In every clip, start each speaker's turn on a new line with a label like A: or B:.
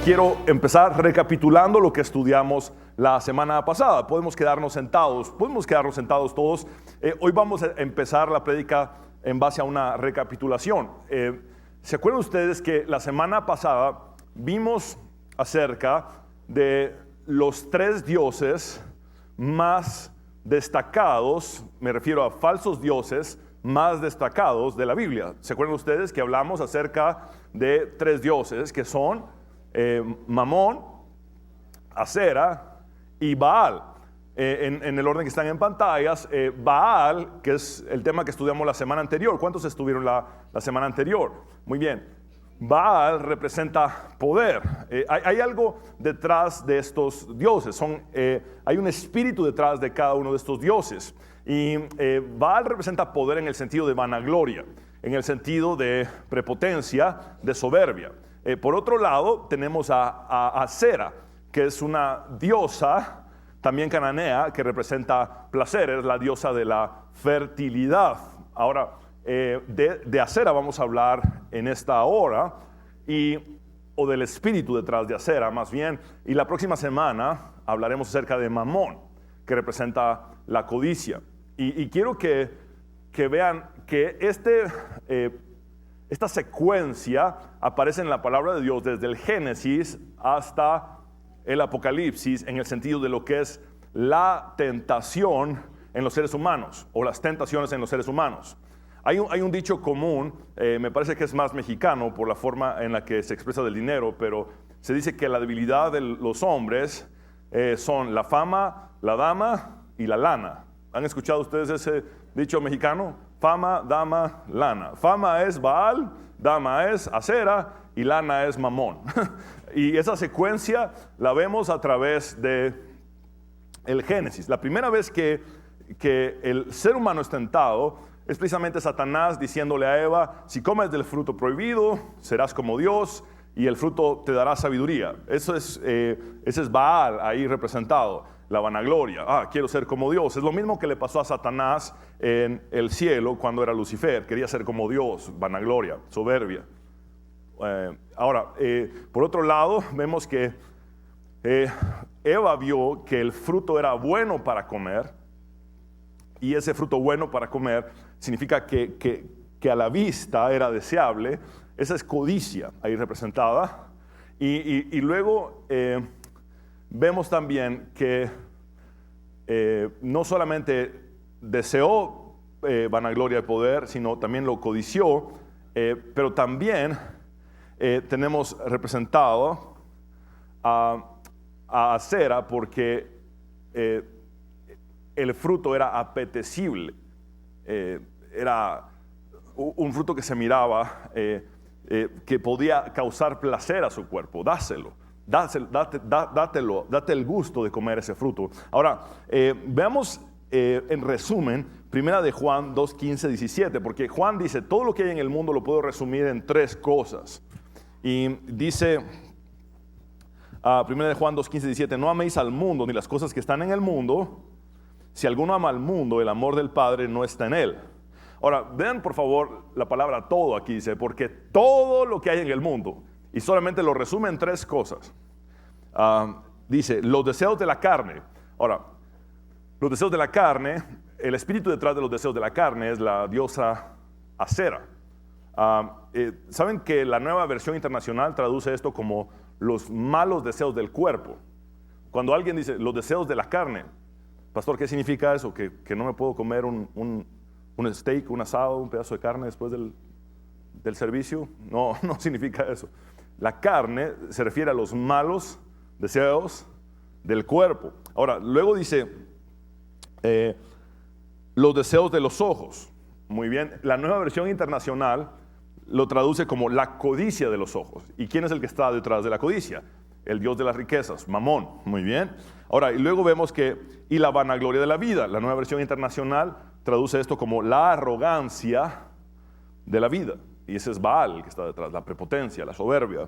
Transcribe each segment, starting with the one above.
A: quiero empezar recapitulando lo que estudiamos la semana pasada. Podemos quedarnos sentados todos. Hoy vamos a empezar la prédica en base a una recapitulación. ¿Se acuerdan ustedes que la semana pasada vimos acerca de los tres dioses más destacados, me refiero a falsos dioses más destacados de la Biblia? ¿Se acuerdan ustedes que hablamos acerca de tres dioses que son Mamón, Acera y Baal? En el orden que están en pantallas, Baal, que es el tema que estudiamos la semana anterior. ¿Cuántos estuvieron la semana anterior? Muy bien. Baal representa poder. Hay algo detrás de estos dioses. Hay un espíritu detrás de cada uno de estos dioses. Y Baal representa poder en el sentido de vanagloria, en el sentido de prepotencia, de soberbia. Por otro lado, tenemos a Acera, que es una diosa también cananea, que representa placer, es la diosa de la fertilidad. Ahora, de Acera vamos a hablar en esta hora, o del espíritu detrás de Acera más bien, y la próxima semana hablaremos acerca de Mamón, que representa la codicia. Y quiero que vean que esta secuencia aparece en la palabra de Dios desde el Génesis hasta el Apocalipsis, en el sentido de lo que es la tentación en los seres humanos, o las tentaciones en los seres humanos. Hay un dicho común, me parece que es más mexicano por la forma en la que se expresa del dinero, pero se dice que la debilidad de los hombres son la fama, la dama y la lana. ¿Han escuchado ustedes ese dicho mexicano? Fama, dama, lana. Fama es Baal, dama es Acera y lana es Mamón. Y esa secuencia la vemos a través de el Génesis. La primera vez que el ser humano es tentado es precisamente Satanás diciéndole a Eva: si comes del fruto prohibido, serás como Dios y el fruto te dará sabiduría. Ese es Baal ahí representado, la vanagloria. Quiero ser como Dios. Es lo mismo que le pasó a Satanás en el cielo cuando era Lucifer. Quería ser como Dios, vanagloria, soberbia. Ahora, por otro lado, vemos que Eva vio que el fruto era bueno para comer, y ese fruto bueno para comer significa que a la vista era deseable. Esa es codicia ahí representada. Y luego vemos también que no solamente deseó vanagloria y poder, sino también lo codició, pero también tenemos representado a Acera porque el fruto era apetecible, era un fruto que se miraba, que podía causar placer a su cuerpo. Dáselo, date el gusto de comer ese fruto. Ahora, veamos en resumen, primera de Juan 2, 15, 17, porque Juan dice: todo lo que hay en el mundo lo puedo resumir en tres cosas. Y dice, primera de Juan 2, 15, 17, no améis al mundo ni las cosas que están en el mundo. Si alguno ama al mundo, el amor del Padre no está en él. Ahora, vean por favor la palabra todo aquí, dice, porque todo lo que hay en el mundo, y solamente lo resume en tres cosas. Dice, los deseos de la carne. Ahora, los deseos de la carne, el espíritu detrás de los deseos de la carne es la diosa Acera. ¿Saben que la Nueva Versión Internacional traduce esto como los malos deseos del cuerpo? Cuando alguien dice los deseos de la carne, pastor, ¿qué significa eso? ¿Que no me puedo comer un steak, un asado, un pedazo de carne después del servicio? No significa eso. La carne se refiere a los malos deseos del cuerpo. Ahora, luego dice los deseos de los ojos. Muy bien, la Nueva Versión Internacional lo traduce como la codicia de los ojos. ¿Y quién es el que está detrás de la codicia? El dios de las riquezas, Mamón. Muy bien. Ahora, y luego vemos y la vanagloria de la vida. La Nueva Versión Internacional traduce esto como la arrogancia de la vida. Y ese es Baal el que está detrás, la prepotencia, la soberbia.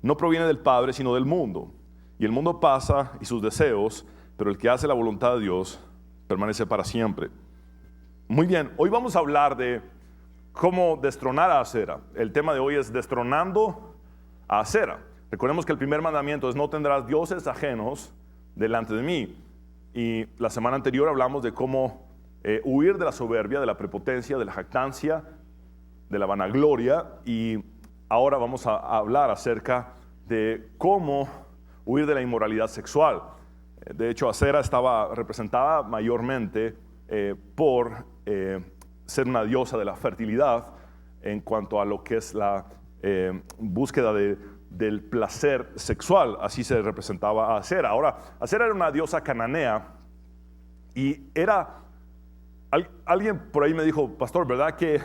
A: No proviene del Padre, sino del mundo. Y el mundo pasa y sus deseos, pero el que hace la voluntad de Dios permanece para siempre. Muy bien, hoy vamos a hablar de cómo destronar a Acera. El tema de hoy es destronando a Acera. Recordemos que el primer mandamiento es: no tendrás dioses ajenos delante de mí. Y la semana anterior hablamos de cómo huir de la soberbia, de la prepotencia, de la jactancia, de la vanagloria. Y ahora vamos a hablar acerca de cómo huir de la inmoralidad sexual. De hecho, Acera estaba representada mayormente por ser una diosa de la fertilidad en cuanto a lo que es la búsqueda del placer sexual. Así se representaba a Acera. Ahora, Acera era una diosa cananea y era... Alguien por ahí me dijo: pastor, ¿verdad que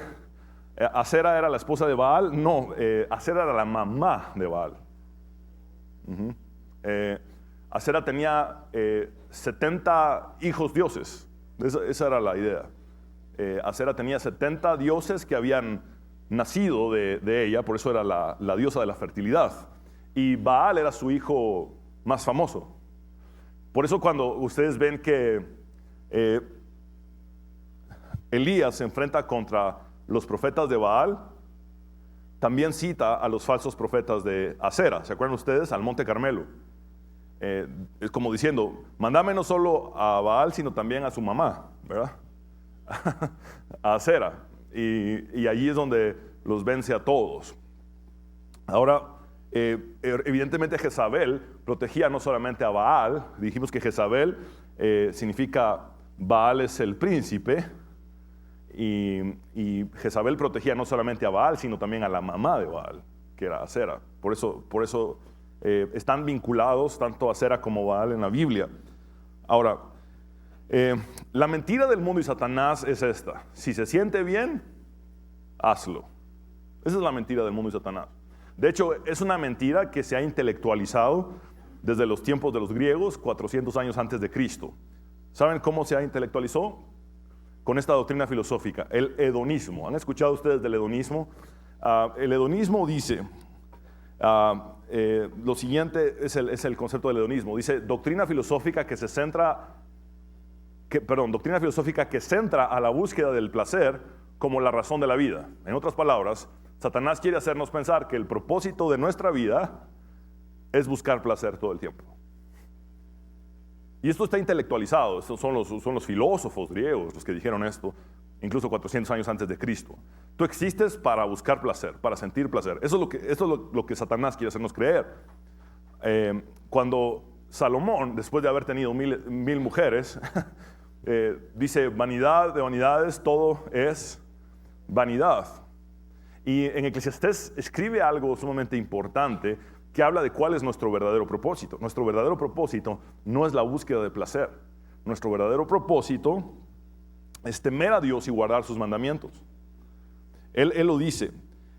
A: Acera era la esposa de Baal? No, Acera era la mamá de Baal. Acera tenía 70 hijos dioses. Esa era la idea. Acera tenía 70 dioses que habían nacido de ella, por eso era la diosa de la fertilidad. Y Baal era su hijo más famoso. Por eso cuando ustedes ven que Elías se enfrenta contra los profetas de Baal, también cita a los falsos profetas de Acera. ¿Se acuerdan ustedes? Al Monte Carmelo. Es como diciendo: mándame no solo a Baal, sino también a su mamá, ¿verdad? A Acera. Y allí es donde los vence a todos. Ahora, evidentemente Jezabel protegía no solamente a Baal. Dijimos que Jezabel significa Baal es el príncipe. Y Jezabel protegía no solamente a Baal, sino también a la mamá de Baal, que era Acera. Por eso están vinculados tanto Acera como Baal en la Biblia. Ahora, la mentira del mundo y Satanás es esta: si se siente bien, hazlo. Esa es la mentira del mundo y Satanás. De hecho, es una mentira que se ha intelectualizado desde los tiempos de los griegos, 400 años antes de Cristo. ¿Saben cómo se ha intelectualizado? Con esta doctrina filosófica, el hedonismo. ¿Han escuchado ustedes del hedonismo? El hedonismo dice, lo siguiente es el concepto del hedonismo. Dice: doctrina filosófica que centra a la búsqueda del placer como la razón de la vida. En otras palabras, Satanás quiere hacernos pensar que el propósito de nuestra vida es buscar placer todo el tiempo. Y esto está intelectualizado. Estos son los filósofos griegos los que dijeron esto, incluso 400 años antes de Cristo. Tú existes para buscar placer, para sentir placer. Eso es lo que Satanás quiere hacernos creer. Cuando Salomón, después de haber tenido mil mujeres, dice: vanidad de vanidades, todo es vanidad. Y en Eclesiastés escribe algo sumamente importante que habla de cuál es nuestro verdadero propósito. Nuestro verdadero propósito no es la búsqueda de placer. Nuestro verdadero propósito es temer a Dios y guardar sus mandamientos. Él lo dice: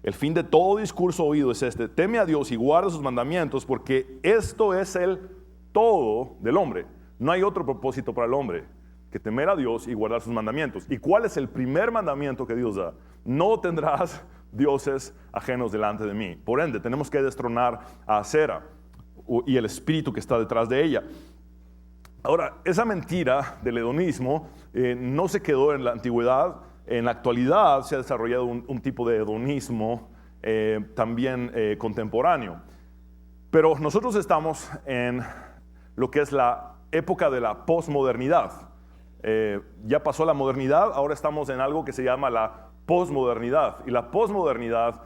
A: el fin de todo discurso oído es este: teme a Dios y guarda sus mandamientos, porque esto es el todo del hombre. No hay otro propósito para el hombre que temer a Dios y guardar sus mandamientos. ¿Y cuál es el primer mandamiento que Dios da? No tendrás dioses ajenos delante de mí. Por ende, tenemos que destronar a Acera y el espíritu que está detrás de ella. Ahora, esa mentira del hedonismo no se quedó en la antigüedad. En la actualidad se ha desarrollado un tipo de hedonismo también contemporáneo. Pero nosotros estamos en lo que es la época de la posmodernidad. Ya pasó la modernidad, ahora estamos en algo que se llama la posmodernidad. Y la posmodernidad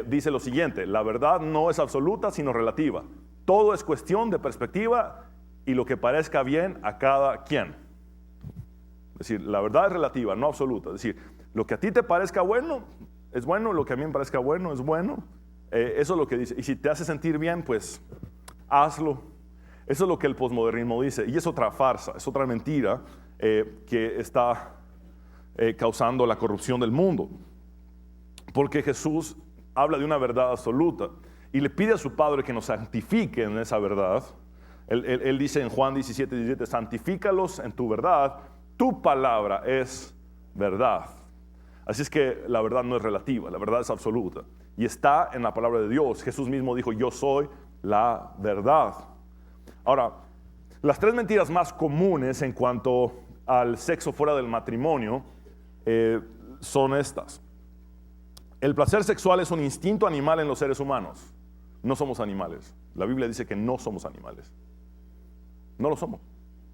A: dice lo siguiente: la verdad no es absoluta sino relativa. Todo es cuestión de perspectiva y lo que parezca bien a cada quien. Es decir, la verdad es relativa, no absoluta. Es decir, lo que a ti te parezca bueno es bueno, lo que a mí me parezca bueno es bueno. Eso es lo que dice. Y si te hace sentir bien, pues hazlo. Eso es lo que el posmodernismo dice. Y es otra farsa, es otra mentira que está causando la corrupción del mundo. Porque Jesús habla de una verdad absoluta y le pide a su Padre que nos santifique en esa verdad. Él dice en Juan 17:17: santifícalos en tu verdad, tu palabra es verdad. Así es que la verdad no es relativa, la verdad es absoluta y está en la palabra de Dios. Jesús mismo dijo: yo soy la verdad. Ahora, las tres mentiras más comunes en cuanto al sexo fuera del matrimonio son estas. El placer sexual es un instinto animal en los seres humanos. no somos animales. La Biblia dice que no somos animales. No lo somos.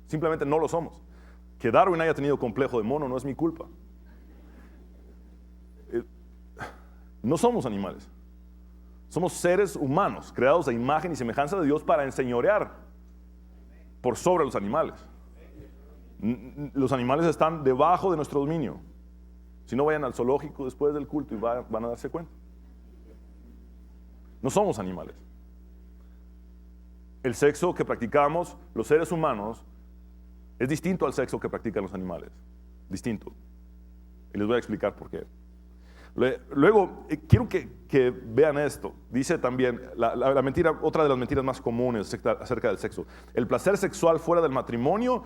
A: Simplemente no lo somos. Que Darwin haya tenido complejo de mono no es mi culpa. No somos animales. Somos seres humanos, creados a imagen y semejanza de Dios para enseñorear por sobre los animales. Los animales están debajo de nuestro dominio. Si no, vayan al zoológico después del culto y van a darse cuenta. No somos animales. El sexo que practicamos los seres humanos es distinto al sexo que practican los animales. Distinto. Y les voy a explicar por qué. Luego, quiero que vean esto. Dice también, la mentira, otra de las mentiras más comunes acerca del sexo. El placer sexual fuera del matrimonio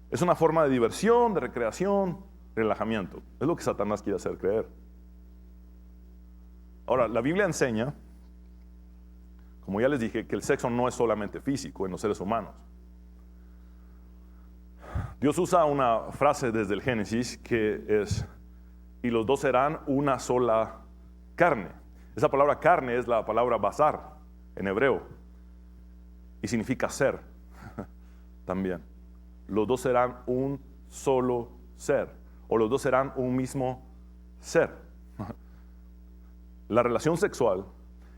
A: es una forma de diversión, de recreación, relajamiento. Es lo que Satanás quiere hacer creer. Ahora, la Biblia enseña, como ya les dije, que el sexo no es solamente físico en los seres humanos. Dios usa una frase desde el Génesis que es: y los dos serán una sola carne. Esa palabra carne es la palabra basar en hebreo y significa ser también. Los dos serán un solo ser, o los dos serán un mismo ser. La relación sexual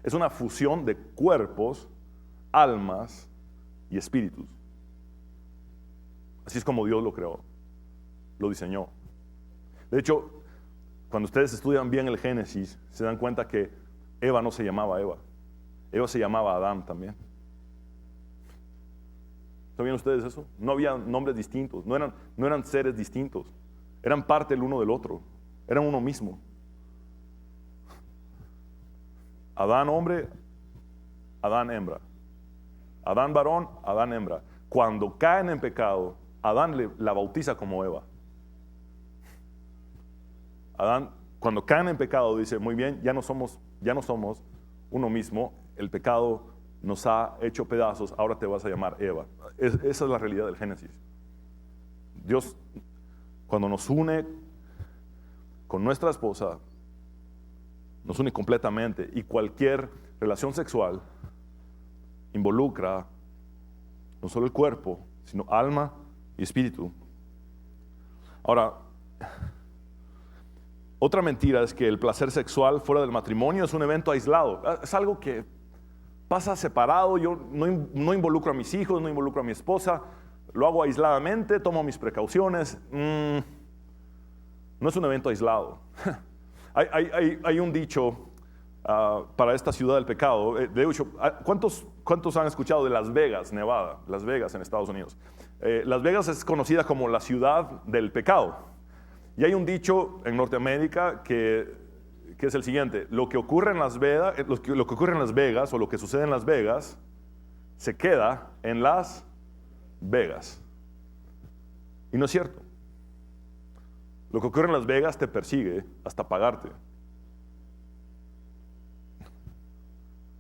A: es una fusión de cuerpos, almas y espíritus. Así es como Dios lo creó, lo diseñó. De hecho, cuando ustedes estudian bien el Génesis, se dan cuenta que Eva no se llamaba Eva. Eva se llamaba Adán también. ¿Sabían ustedes eso? No había nombres distintos, no eran seres distintos. Eran parte el uno del otro, eran uno mismo. Adán hombre, Adán hembra. Adán varón, Adán hembra. Cuando caen en pecado, Adán la bautiza como Eva. Adán, cuando caen en pecado, dice: muy bien, ya no somos uno mismo, el pecado nos ha hecho pedazos, ahora te vas a llamar Eva. Esa es la realidad del Génesis. Dios, cuando nos une con nuestra esposa, nos une completamente, y cualquier relación sexual involucra no solo el cuerpo, sino alma y espíritu. Ahora, otra mentira es que el placer sexual fuera del matrimonio es un evento aislado. Es algo que pasa separado. Yo no involucro a mis hijos, no involucro a mi esposa, lo hago aisladamente, tomo mis precauciones. No es un evento aislado. Hay un dicho para esta ciudad del pecado. De hecho, ¿cuántos han escuchado de Las Vegas, Nevada? Las Vegas en Estados Unidos. Las Vegas es conocida como la ciudad del pecado. Y hay un dicho en Norteamérica que es el siguiente: lo que ocurre en Las Vegas, o lo que sucede en Las Vegas, se queda en Las Vegas. Y no es cierto. Lo que ocurre en Las Vegas te persigue hasta pagarte.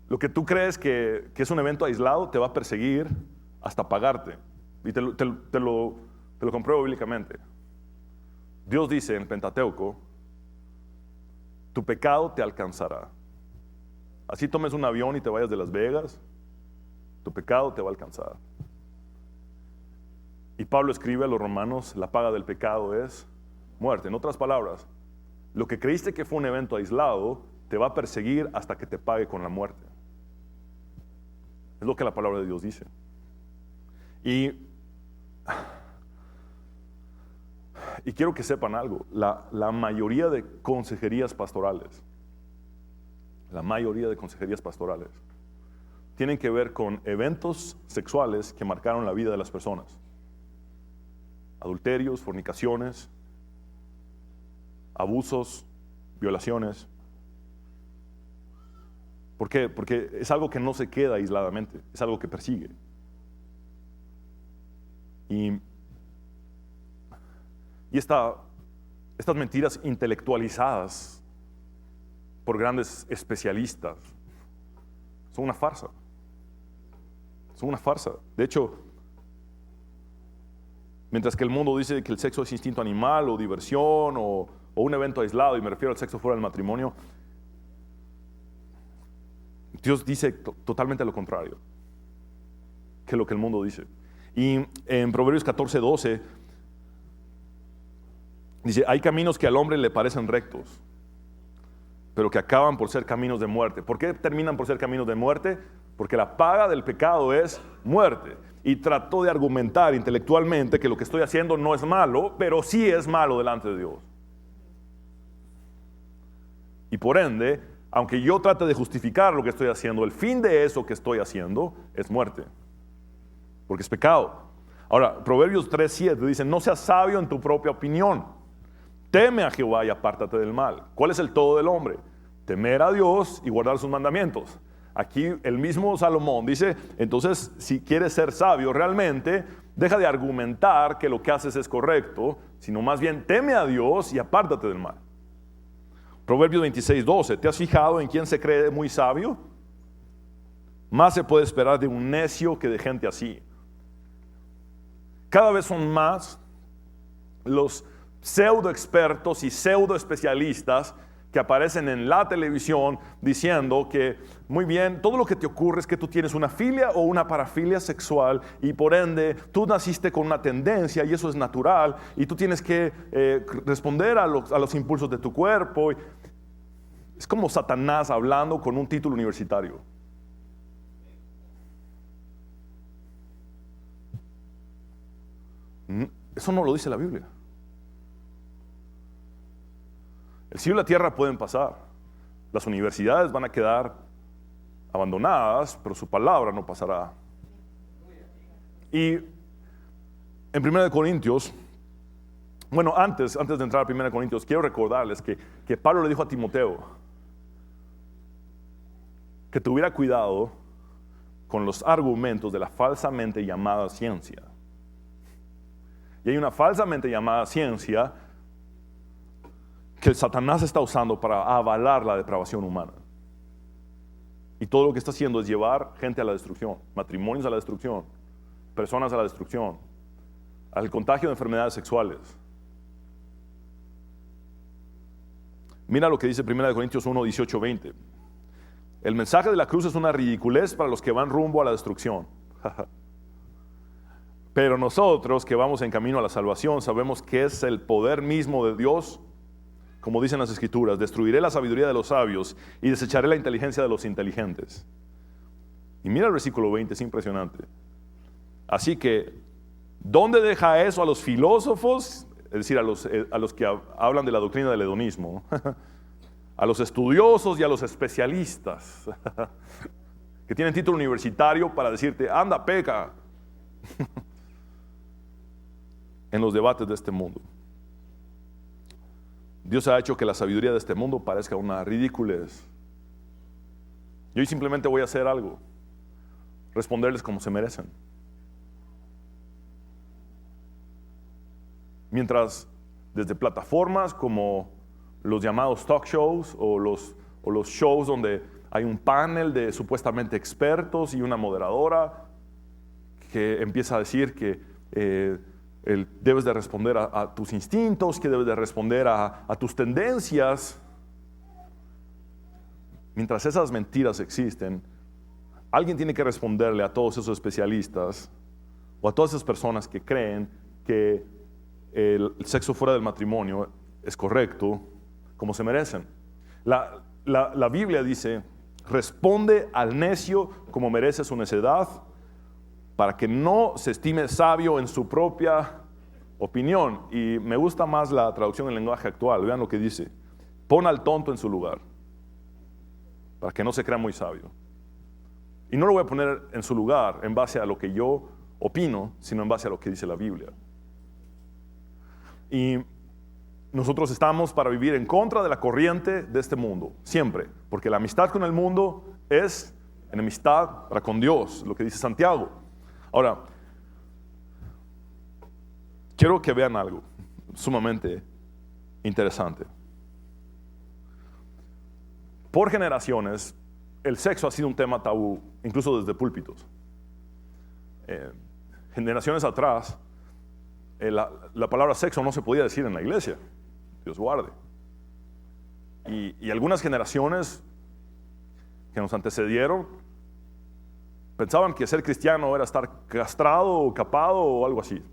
A: Lo que tú crees que es un evento aislado te va a perseguir hasta pagarte. Y te lo compruebo bíblicamente. Dios dice en Pentateuco: tu pecado te alcanzará. Así tomes un avión y te vayas de Las Vegas, tu pecado te va a alcanzar. Y Pablo escribe a los romanos: la paga del pecado es muerte. En otras palabras, lo que creíste que fue un evento aislado te va a perseguir hasta que te pague con la muerte. Es lo que la palabra de Dios dice. Y quiero que sepan algo: la mayoría de consejerías pastorales, tienen que ver con eventos sexuales que marcaron la vida de las personas. Adulterios, fornicaciones, abusos, violaciones. ¿Por qué? Porque es algo que no se queda aisladamente, es algo que persigue. Y estas mentiras intelectualizadas por grandes especialistas son una farsa. Son una farsa. De hecho, mientras que el mundo dice que el sexo es instinto animal o diversión o un evento aislado, y me refiero al sexo fuera del matrimonio, Dios dice totalmente lo contrario que lo que el mundo dice. Y en Proverbios 14:12 dice, hay caminos que al hombre le parecen rectos, pero que acaban por ser caminos de muerte. ¿Por qué terminan por ser caminos de muerte? Porque la paga del pecado es muerte. Y trató de argumentar intelectualmente que lo que estoy haciendo no es malo, pero sí es malo delante de Dios. Y por ende, aunque yo trate de justificar lo que estoy haciendo, el fin de eso que estoy haciendo es muerte, porque es pecado. Ahora, Proverbios 3:7 dice, no seas sabio en tu propia opinión. Teme a Jehová y apártate del mal. ¿Cuál es el todo del hombre? Temer a Dios y guardar sus mandamientos. Aquí el mismo Salomón dice, entonces si quieres ser sabio realmente, deja de argumentar que lo que haces es correcto, sino más bien teme a Dios y apártate del mal. Proverbios 26:12, ¿te has fijado en quién se cree muy sabio? Más se puede esperar de un necio que de gente así. Cada vez son más los pseudo expertos y pseudo especialistas que aparecen en la televisión diciendo que, muy bien, todo lo que te ocurre es que tú tienes una filia o una parafilia sexual y por ende tú naciste con una tendencia y eso es natural y tú tienes que responder a los impulsos de tu cuerpo. Es como Satanás hablando con un título universitario. Eso no lo dice la Biblia. El cielo y la tierra pueden pasar. Las universidades van a quedar abandonadas, pero su palabra no pasará. Y en 1 Corintios, bueno, antes de entrar a 1 Corintios, quiero recordarles que Pablo le dijo a Timoteo que tuviera cuidado con los argumentos de la falsamente llamada ciencia. Y hay una falsamente llamada ciencia que el Satanás está usando para avalar la depravación humana. Y todo lo que está haciendo es llevar gente a la destrucción, matrimonios a la destrucción, personas a la destrucción, al contagio de enfermedades sexuales. Mira lo que dice 1 Corintios 1, 18, 20. El mensaje de la cruz es una ridiculez para los que van rumbo a la destrucción. Pero nosotros que vamos en camino a la salvación sabemos que es el poder mismo de Dios. Como dicen las Escrituras, destruiré la sabiduría de los sabios y desecharé la inteligencia de los inteligentes. Y mira el versículo 20, es impresionante. Así que, ¿dónde deja eso a los filósofos? Es decir, a los que hablan de la doctrina del hedonismo, a los estudiosos y a los especialistas, que tienen título universitario para decirte, anda, peca, en los debates de este mundo. Dios ha hecho que la sabiduría de este mundo parezca una ridiculez. Y hoy simplemente voy a hacer algo, responderles como se merecen. Mientras desde plataformas como los llamados talk shows o los shows donde hay un panel de supuestamente expertos y una moderadora que empieza a decir que debes de responder a tus instintos, que debes de responder a tus tendencias. Mientras esas mentiras existen, alguien tiene que responderle a todos esos especialistas o a todas esas personas que creen que el sexo fuera del matrimonio es correcto, como se merecen. La Biblia dice, responde al necio como merece su necedad, para que no se estime sabio en su propia opinión. Y me gusta más la traducción en lenguaje actual. Vean lo que dice: pon al tonto en su lugar, para que no se crea muy sabio. Y no lo voy a poner en su lugar en base a lo que yo opino, sino en base a lo que dice la Biblia. Y nosotros estamos para vivir en contra de la corriente de este mundo, siempre, porque la amistad con el mundo es enemistad para con Dios, lo que dice Santiago. Ahora, quiero que vean algo sumamente interesante. Por generaciones, el sexo ha sido un tema tabú, incluso desde púlpitos. Generaciones atrás, la palabra sexo no se podía decir en la iglesia. Dios guarde. Y algunas generaciones que nos antecedieron pensaban que ser cristiano era estar castrado o capado o algo así.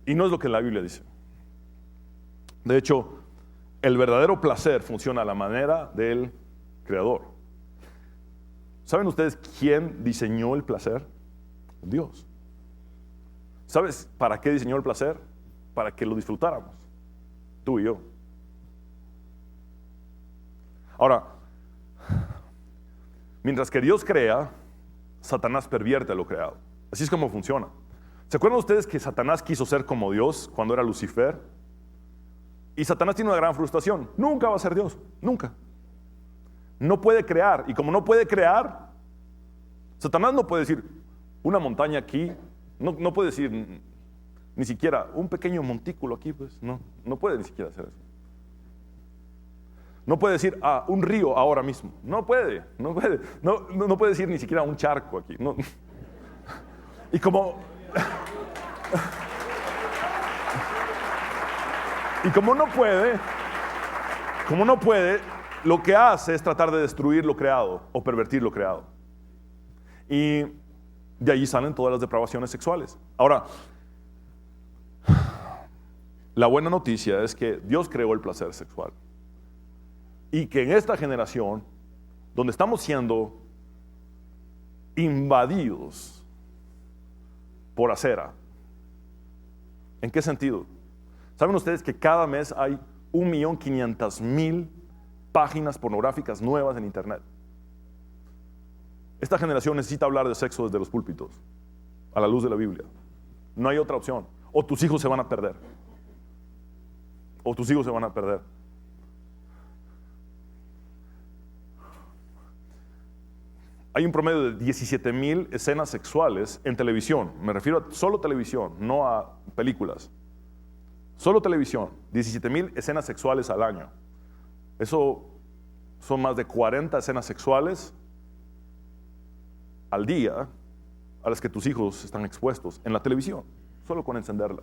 A: Y no es lo que la Biblia dice. De hecho, el verdadero placer funciona a la manera del Creador. ¿Saben ustedes quién diseñó el placer? Dios. ¿Sabes para qué diseñó el placer? Para que lo disfrutáramos, tú y yo. Ahora, mientras que Dios crea, Satanás pervierte lo creado. Así es como funciona. ¿Se acuerdan ustedes que Satanás quiso ser como Dios cuando era Lucifer? Y Satanás tiene una gran frustración. Nunca va a ser Dios, nunca. No puede crear. Y como no puede crear, Satanás no puede decir una montaña aquí. No puede decir ni siquiera un pequeño montículo aquí. Pues no puede ni siquiera hacer eso. No puede decir un río ahora mismo. No puede. No puede decir ni siquiera un charco aquí. No. Y como no puede, lo que hace es tratar de destruir lo creado o pervertir lo creado. Y de allí salen todas las depravaciones sexuales. Ahora, la buena noticia es que Dios creó el placer sexual. Y que en esta generación, donde estamos siendo invadidos por acera. ¿En qué sentido? ¿Saben ustedes que cada mes hay 1.500.000 páginas pornográficas nuevas en internet? Esta generación necesita hablar de sexo desde los púlpitos, a la luz de la Biblia. No hay otra opción. O tus hijos se van a perder. O tus hijos se van a perder. Hay un promedio de 17,000 escenas sexuales en televisión. Me refiero a solo televisión, no a películas. Solo televisión, 17,000 escenas sexuales al año. Eso son más de 40 escenas sexuales al día a las que tus hijos están expuestos en la televisión, solo con encenderla.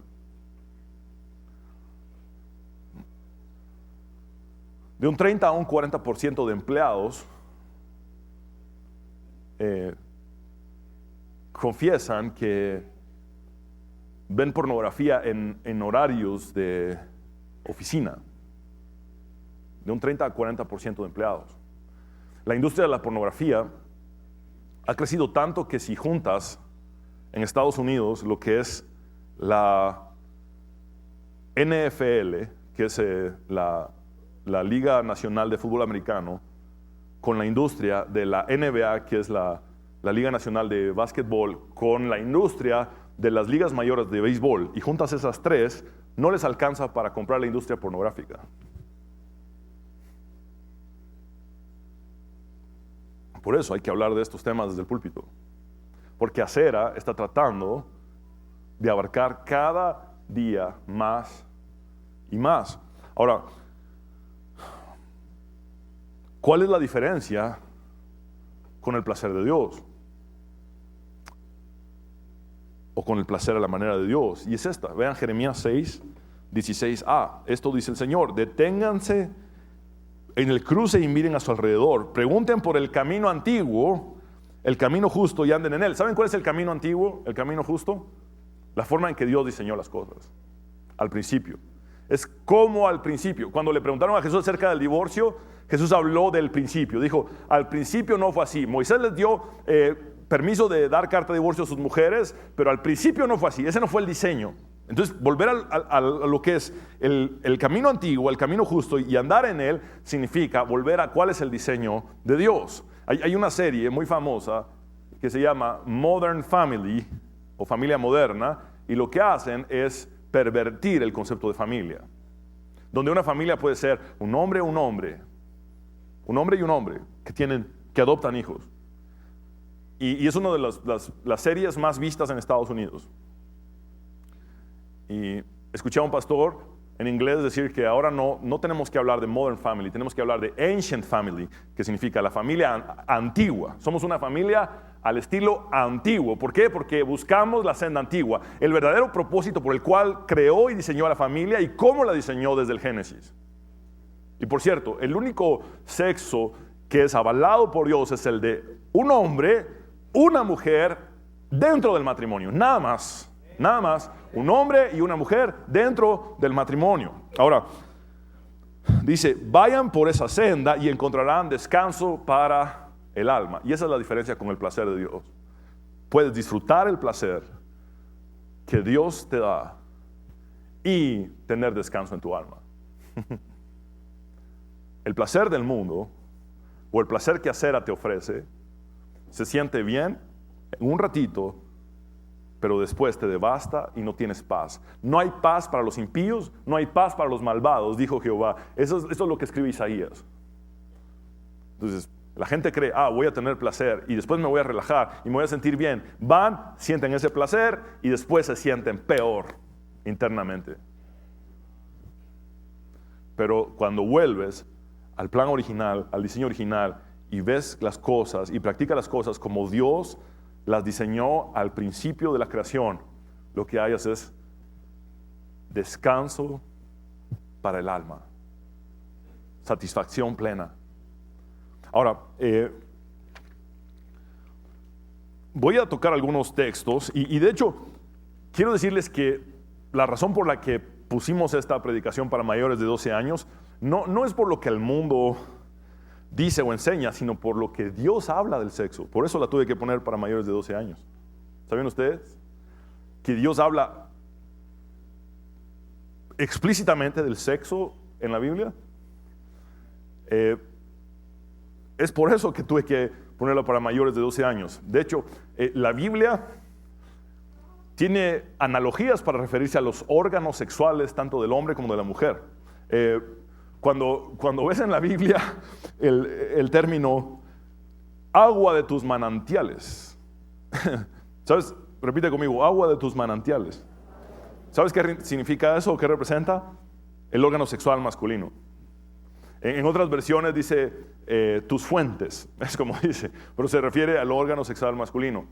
A: De un 30 a un 40% de empleados confiesan que ven pornografía en horarios de oficina. De un 30 a 40% de empleados. La industria de la pornografía ha crecido tanto que si juntas en Estados Unidos lo que es la NFL, que es la Liga Nacional de Fútbol Americano, con la industria de la NBA, que es la Liga Nacional de Básquetbol, con la industria de las ligas mayores de béisbol, y juntas esas tres, no les alcanza para comprar la industria pornográfica. Por eso hay que hablar de estos temas desde el púlpito. Porque Acera está tratando de abarcar cada día más y más. Ahora, ¿cuál es la diferencia con el placer de Dios? O con el placer a la manera de Dios. Y es esta. Vean Jeremías 6, 16a. Esto dice el Señor: deténganse en el cruce y miren a su alrededor. Pregunten por el camino antiguo, el camino justo, y anden en él. ¿Saben cuál es el camino antiguo, el camino justo? La forma en que Dios diseñó las cosas. Al principio. Es como al principio. Cuando le preguntaron a Jesús acerca del divorcio, Jesús habló del principio. Dijo, al principio no fue así. Moisés les dio permiso de dar carta de divorcio a sus mujeres, pero al principio no fue así. Ese no fue el diseño. Entonces, volver a lo que es el camino antiguo, el camino justo, y andar en él, significa volver a cuál es el diseño de Dios. Hay una serie muy famosa que se llama Modern Family, o Familia Moderna, y lo que hacen es pervertir el concepto de familia. Donde una familia puede ser un hombre y un hombre que adoptan hijos. Y es una de las series más vistas en Estados Unidos. Y escuché a un pastor en inglés decir que ahora no tenemos que hablar de Modern Family, tenemos que hablar de Ancient Family, que significa la familia antigua. Somos una familia al estilo antiguo. ¿Por qué? Porque buscamos la senda antigua, el verdadero propósito por el cual creó y diseñó a la familia y cómo la diseñó desde el Génesis. Y por cierto, el único sexo que es avalado por Dios es el de un hombre, una mujer dentro del matrimonio. Nada más, nada más. Un hombre y una mujer dentro del matrimonio. Ahora, dice, vayan por esa senda y encontrarán descanso para el alma. Y esa es la diferencia con el placer de Dios. Puedes disfrutar el placer que Dios te da y tener descanso en tu alma. El placer del mundo o el placer que Acera te ofrece se siente bien en un ratito, pero después te devasta y no tienes paz. No hay paz para los impíos, no hay paz para los malvados, dijo Jehová. Eso es lo que escribe Isaías. Entonces, la gente cree, voy a tener placer y después me voy a relajar y me voy a sentir bien. Van, sienten ese placer y después se sienten peor internamente. Pero cuando vuelves al plan original, al diseño original, y ves las cosas y practicas las cosas como Dios las diseñó al principio de la creación, lo que hayas es descanso para el alma, satisfacción plena. Ahora, voy a tocar algunos textos y de hecho quiero decirles que la razón por la que pusimos esta predicación para mayores de 12 años no es por lo que el mundo dice o enseña, sino por lo que Dios habla del sexo. Por eso la tuve que poner para mayores de 12 años. ¿Saben ustedes? Que Dios habla explícitamente del sexo en la Biblia. Es por eso que tuve que ponerla para mayores de 12 años. De hecho, la Biblia tiene analogías para referirse a los órganos sexuales tanto del hombre como de la mujer. Cuando ves en la Biblia el término agua de tus manantiales, ¿sabes? Repite conmigo, agua de tus manantiales. ¿Sabes qué significa eso? ¿Qué representa? El órgano sexual masculino. En otras versiones dice tus fuentes, es como dice, pero se refiere al órgano sexual masculino.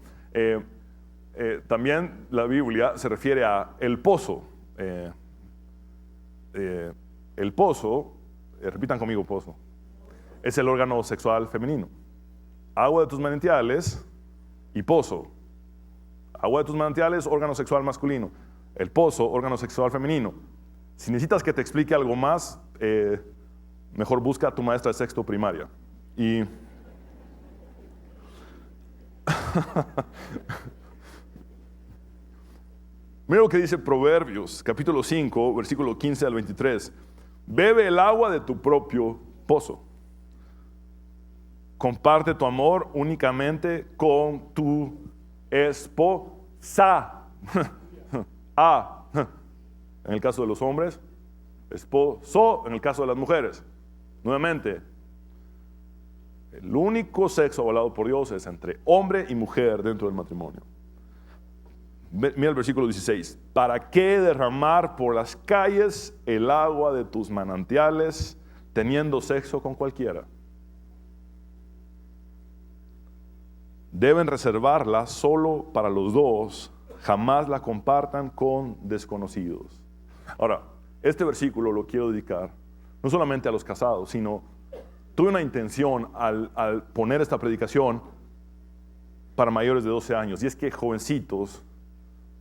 A: También la Biblia se refiere a el pozo. El pozo, repitan conmigo pozo, es el órgano sexual femenino. Agua de tus manantiales y pozo. Agua de tus manantiales, órgano sexual masculino. El pozo, órgano sexual femenino. Si necesitas que te explique algo más, mejor busca a tu maestra de sexto primaria. Y mira lo que dice Proverbios, capítulo 5, versículo 15 al 23. Bebe el agua de tu propio pozo. Comparte tu amor únicamente con tu esposa. En el caso de los hombres, esposo en el caso de las mujeres. Nuevamente, el único sexo avalado por Dios es entre hombre y mujer dentro del matrimonio. Mira el versículo 16. ¿Para qué derramar por las calles el agua de tus manantiales teniendo sexo con cualquiera? Deben reservarla solo para los dos, jamás la compartan con desconocidos. Ahora, este versículo lo quiero dedicar no solamente a los casados, sino tuve una intención al poner esta predicación para mayores de 12 años, y es que jovencitos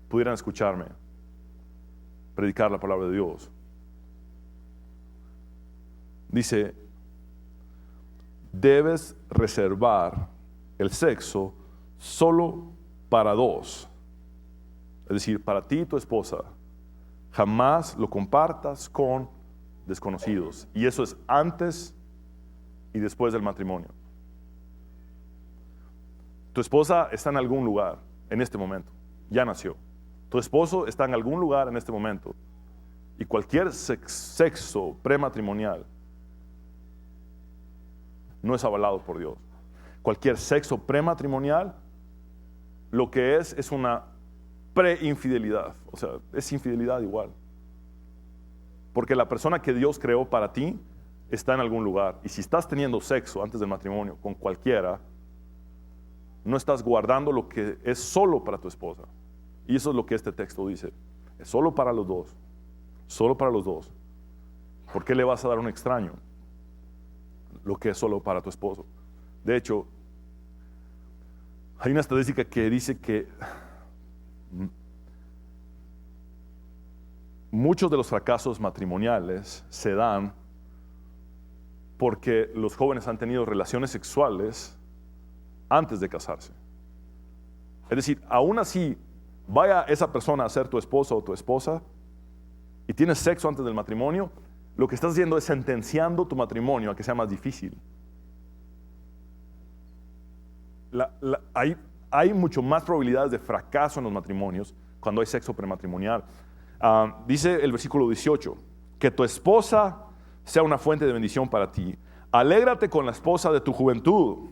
A: pudieran escucharme predicar la palabra de Dios. Dice, debes reservar el sexo solo para dos, es decir, para ti y tu esposa. Jamás lo compartas con desconocidos, y eso es antes y después del matrimonio. Tu esposa está en algún lugar en este momento, ya nació. Tu esposo está en algún lugar en este momento, y cualquier sexo prematrimonial no es avalado por Dios. Cualquier sexo prematrimonial lo que es una preinfidelidad, o sea, es infidelidad igual. Porque la persona que Dios creó para ti está en algún lugar, y si estás teniendo sexo antes del matrimonio con cualquiera, no estás guardando lo que es solo para tu esposa. Y eso es lo que este texto dice. Es solo para los dos. Solo para los dos. ¿Por qué le vas a dar a un extraño? lo que es solo para tu esposo. De hecho, hay una estadística que dice que muchos de los fracasos matrimoniales se dan porque los jóvenes han tenido relaciones sexuales antes de casarse. Es decir, aún así, vaya esa persona a ser tu esposo o tu esposa y tienes sexo antes del matrimonio, lo que estás haciendo es sentenciando tu matrimonio a que sea más difícil. Hay mucho más probabilidades de fracaso en los matrimonios cuando hay sexo prematrimonial. Dice el versículo 18, que tu esposa sea una fuente de bendición para ti. Alégrate con la esposa de tu juventud.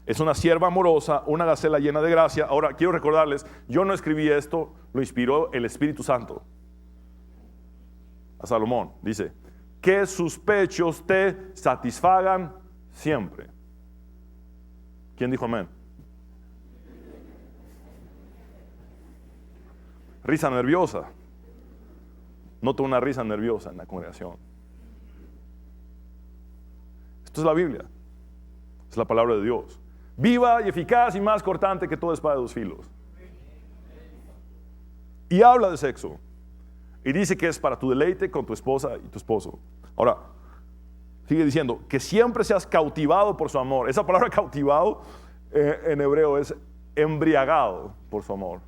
A: Es una sierva amorosa, una gacela llena de gracia. Ahora, quiero recordarles, yo no escribí esto, lo inspiró el Espíritu Santo. A Salomón, dice, que sus pechos te satisfagan siempre. ¿Quién dijo amén? Risa nerviosa. Noto una risa nerviosa en la congregación. Esto es la Biblia. Es la palabra de Dios. Viva y eficaz y más cortante que toda espada de dos filos. Y habla de sexo. Y dice que es para tu deleite con tu esposa y tu esposo. Ahora, sigue diciendo que siempre seas cautivado por su amor. Esa palabra cautivado en hebreo es embriagado por su amor.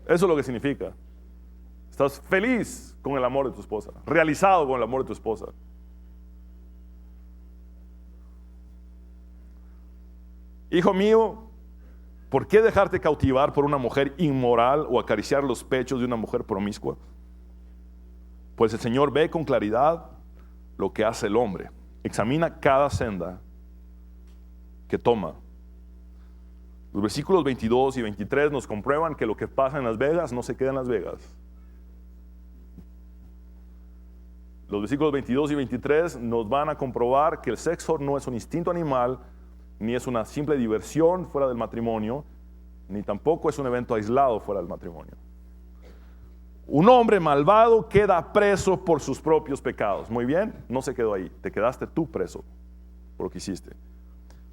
A: Eso es lo que significa. Estás feliz con el amor de tu esposa, realizado con el amor de tu esposa. Hijo mío, ¿por qué dejarte cautivar por una mujer inmoral o acariciar los pechos de una mujer promiscua? Pues el Señor ve con claridad lo que hace el hombre. Examina cada senda que toma. Los versículos 22 y 23 nos comprueban que lo que pasa en Las Vegas no se queda en Las Vegas. Los versículos 22 y 23 nos van a comprobar que el sexo no es un instinto animal, ni es una simple diversión fuera del matrimonio, ni tampoco es un evento aislado fuera del matrimonio. Un hombre malvado queda preso por sus propios pecados. Muy bien, no se quedó ahí, te quedaste tú preso por lo que hiciste.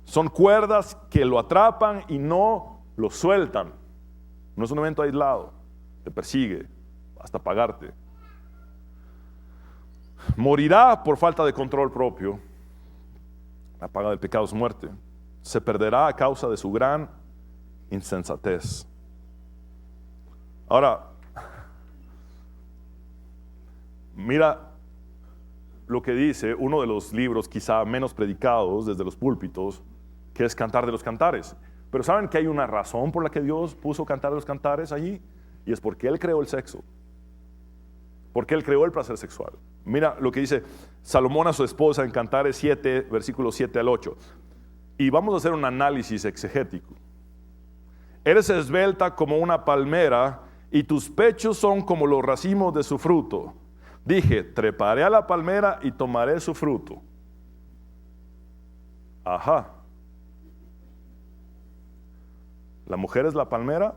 A: Son cuerdas que lo atrapan y no lo sueltan. No es un evento aislado, te persigue hasta pagarte. Morirá por falta de control propio. La paga del pecado es muerte. Se perderá a causa de su gran insensatez. Ahora, mira lo que dice uno de los libros quizá menos predicados desde los púlpitos, que es Cantar de los Cantares. Pero ¿saben que hay una razón por la que Dios puso Cantar de los Cantares allí? Y es porque Él creó el sexo. Porque Él creó el placer sexual. Mira lo que dice Salomón a su esposa en Cantares 7, versículos 7 al 8. Y vamos a hacer un análisis exegético. Eres esbelta como una palmera y tus pechos son como los racimos de su fruto. Dije, treparé a la palmera y tomaré su fruto. Ajá. La mujer es la palmera,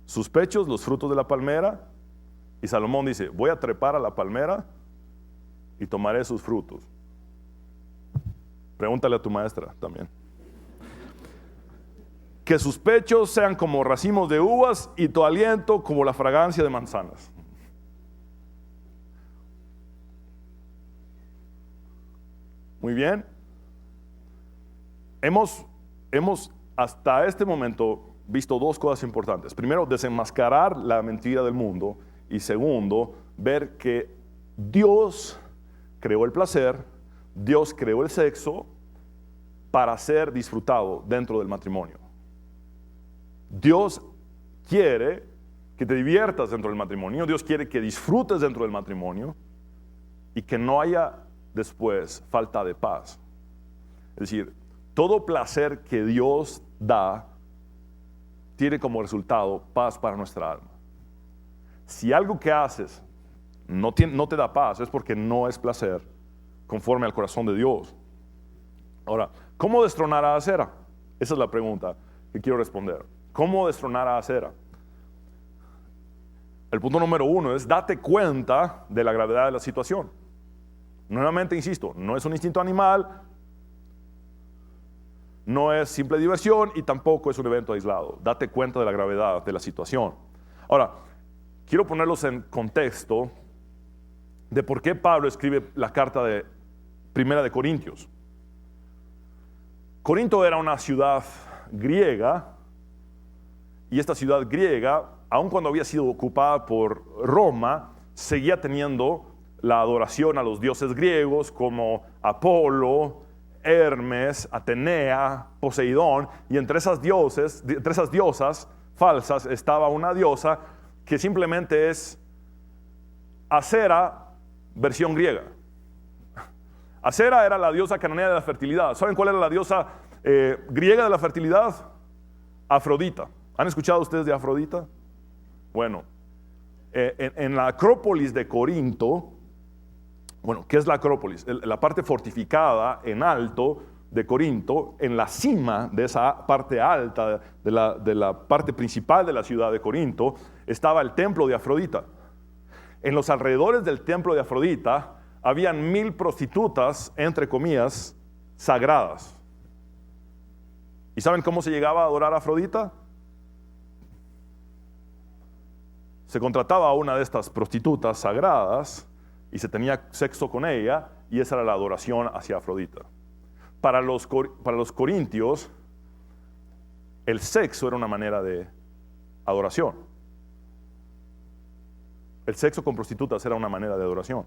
A: sus pechos los frutos de la palmera. Y Salomón dice, voy a trepar a la palmera y tomaré sus frutos. Pregúntale a tu maestra también. Que sus pechos sean como racimos de uvas y tu aliento como la fragancia de manzanas. Muy bien. Hemos hasta este momento visto dos cosas importantes. Primero, desenmascarar la mentira del mundo. Y segundo, ver que Dios creó el placer, Dios creó el sexo para ser disfrutado dentro del matrimonio. Dios quiere que te diviertas dentro del matrimonio, Dios quiere que disfrutes dentro del matrimonio y que no haya después falta de paz. Es decir, todo placer que Dios da tiene como resultado paz para nuestra alma. Si algo que haces no te da paz, es porque no es placer conforme al corazón de Dios. Ahora, ¿cómo destronar a Acera? Esa es la pregunta que quiero responder. ¿Cómo destronar a Acera? El punto número 1 es date cuenta de la gravedad de la situación. Nuevamente insisto, no es un instinto animal, no es simple diversión y tampoco es un evento aislado. Date cuenta de la gravedad de la situación. Ahora, quiero ponerlos en contexto de por qué Pablo escribe la carta de Primera de Corintios. Corinto era una ciudad griega, y esta ciudad griega, aun cuando había sido ocupada por Roma, seguía teniendo la adoración a los dioses griegos como Apolo, Hermes, Atenea, Poseidón, y entre esas diosas falsas estaba una diosa que simplemente es Acera versión griega. Acera era la diosa cananea de la fertilidad. ¿Saben cuál era la diosa griega de la fertilidad? Afrodita. ¿Han escuchado ustedes de Afrodita? Bueno, en la Acrópolis de Corinto, bueno, ¿qué es la Acrópolis? La parte fortificada en alto de Corinto, en la cima de esa parte alta, de la parte principal de la ciudad de Corinto, estaba el templo de Afrodita. En los alrededores del templo de Afrodita habían 1000 prostitutas, entre comillas, sagradas. ¿Y saben cómo se llegaba a adorar a Afrodita? Se contrataba a una de estas prostitutas sagradas y se tenía sexo con ella, y esa era la adoración hacia Afrodita. Para los corintios, el sexo era una manera de adoración. El sexo con prostitutas era una manera de adoración.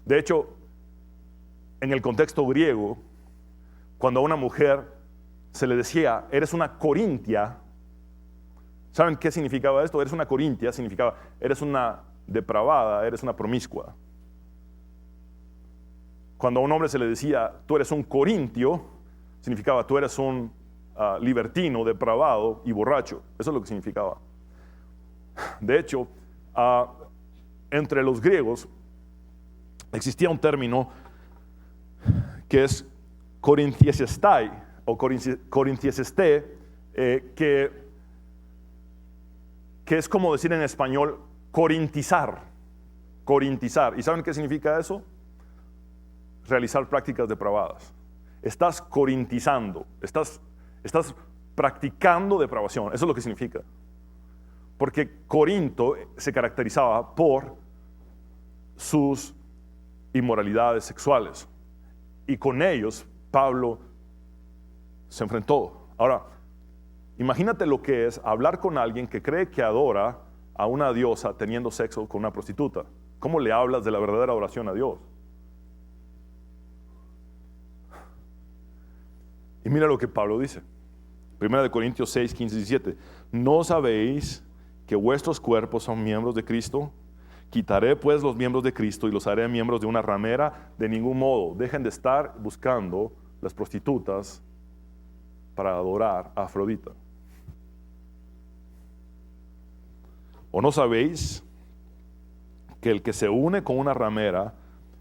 A: De hecho, en el contexto griego, cuando a una mujer se le decía, eres una corintia, ¿saben qué significaba esto? Eres una corintia, significaba, eres una depravada, eres una promiscua. Cuando a un hombre se le decía, tú eres un corintio, significaba, tú eres un libertino, depravado y borracho. Eso es lo que significaba. De hecho, entre los griegos existía un término que es korintiesestai o korintieseste, que es como decir en español corintizar. Corintizar. ¿Y saben qué significa eso? Realizar prácticas depravadas. Estás corintizando, estás practicando depravación. Eso es lo que significa. Porque Corinto se caracterizaba por sus inmoralidades sexuales. Y con ellos Pablo se enfrentó. Ahora, imagínate lo que es hablar con alguien que cree que adora a una diosa teniendo sexo con una prostituta. ¿Cómo le hablas de la verdadera adoración a Dios? Y mira lo que Pablo dice. 1 Corintios 6, 15 y 17. ¿No sabéis que vuestros cuerpos son miembros de Cristo? Quitaré pues los miembros de Cristo y los haré miembros de una ramera. De ningún modo, dejen de estar buscando las prostitutas para adorar a Afrodita. ¿O no sabéis que el que se une con una ramera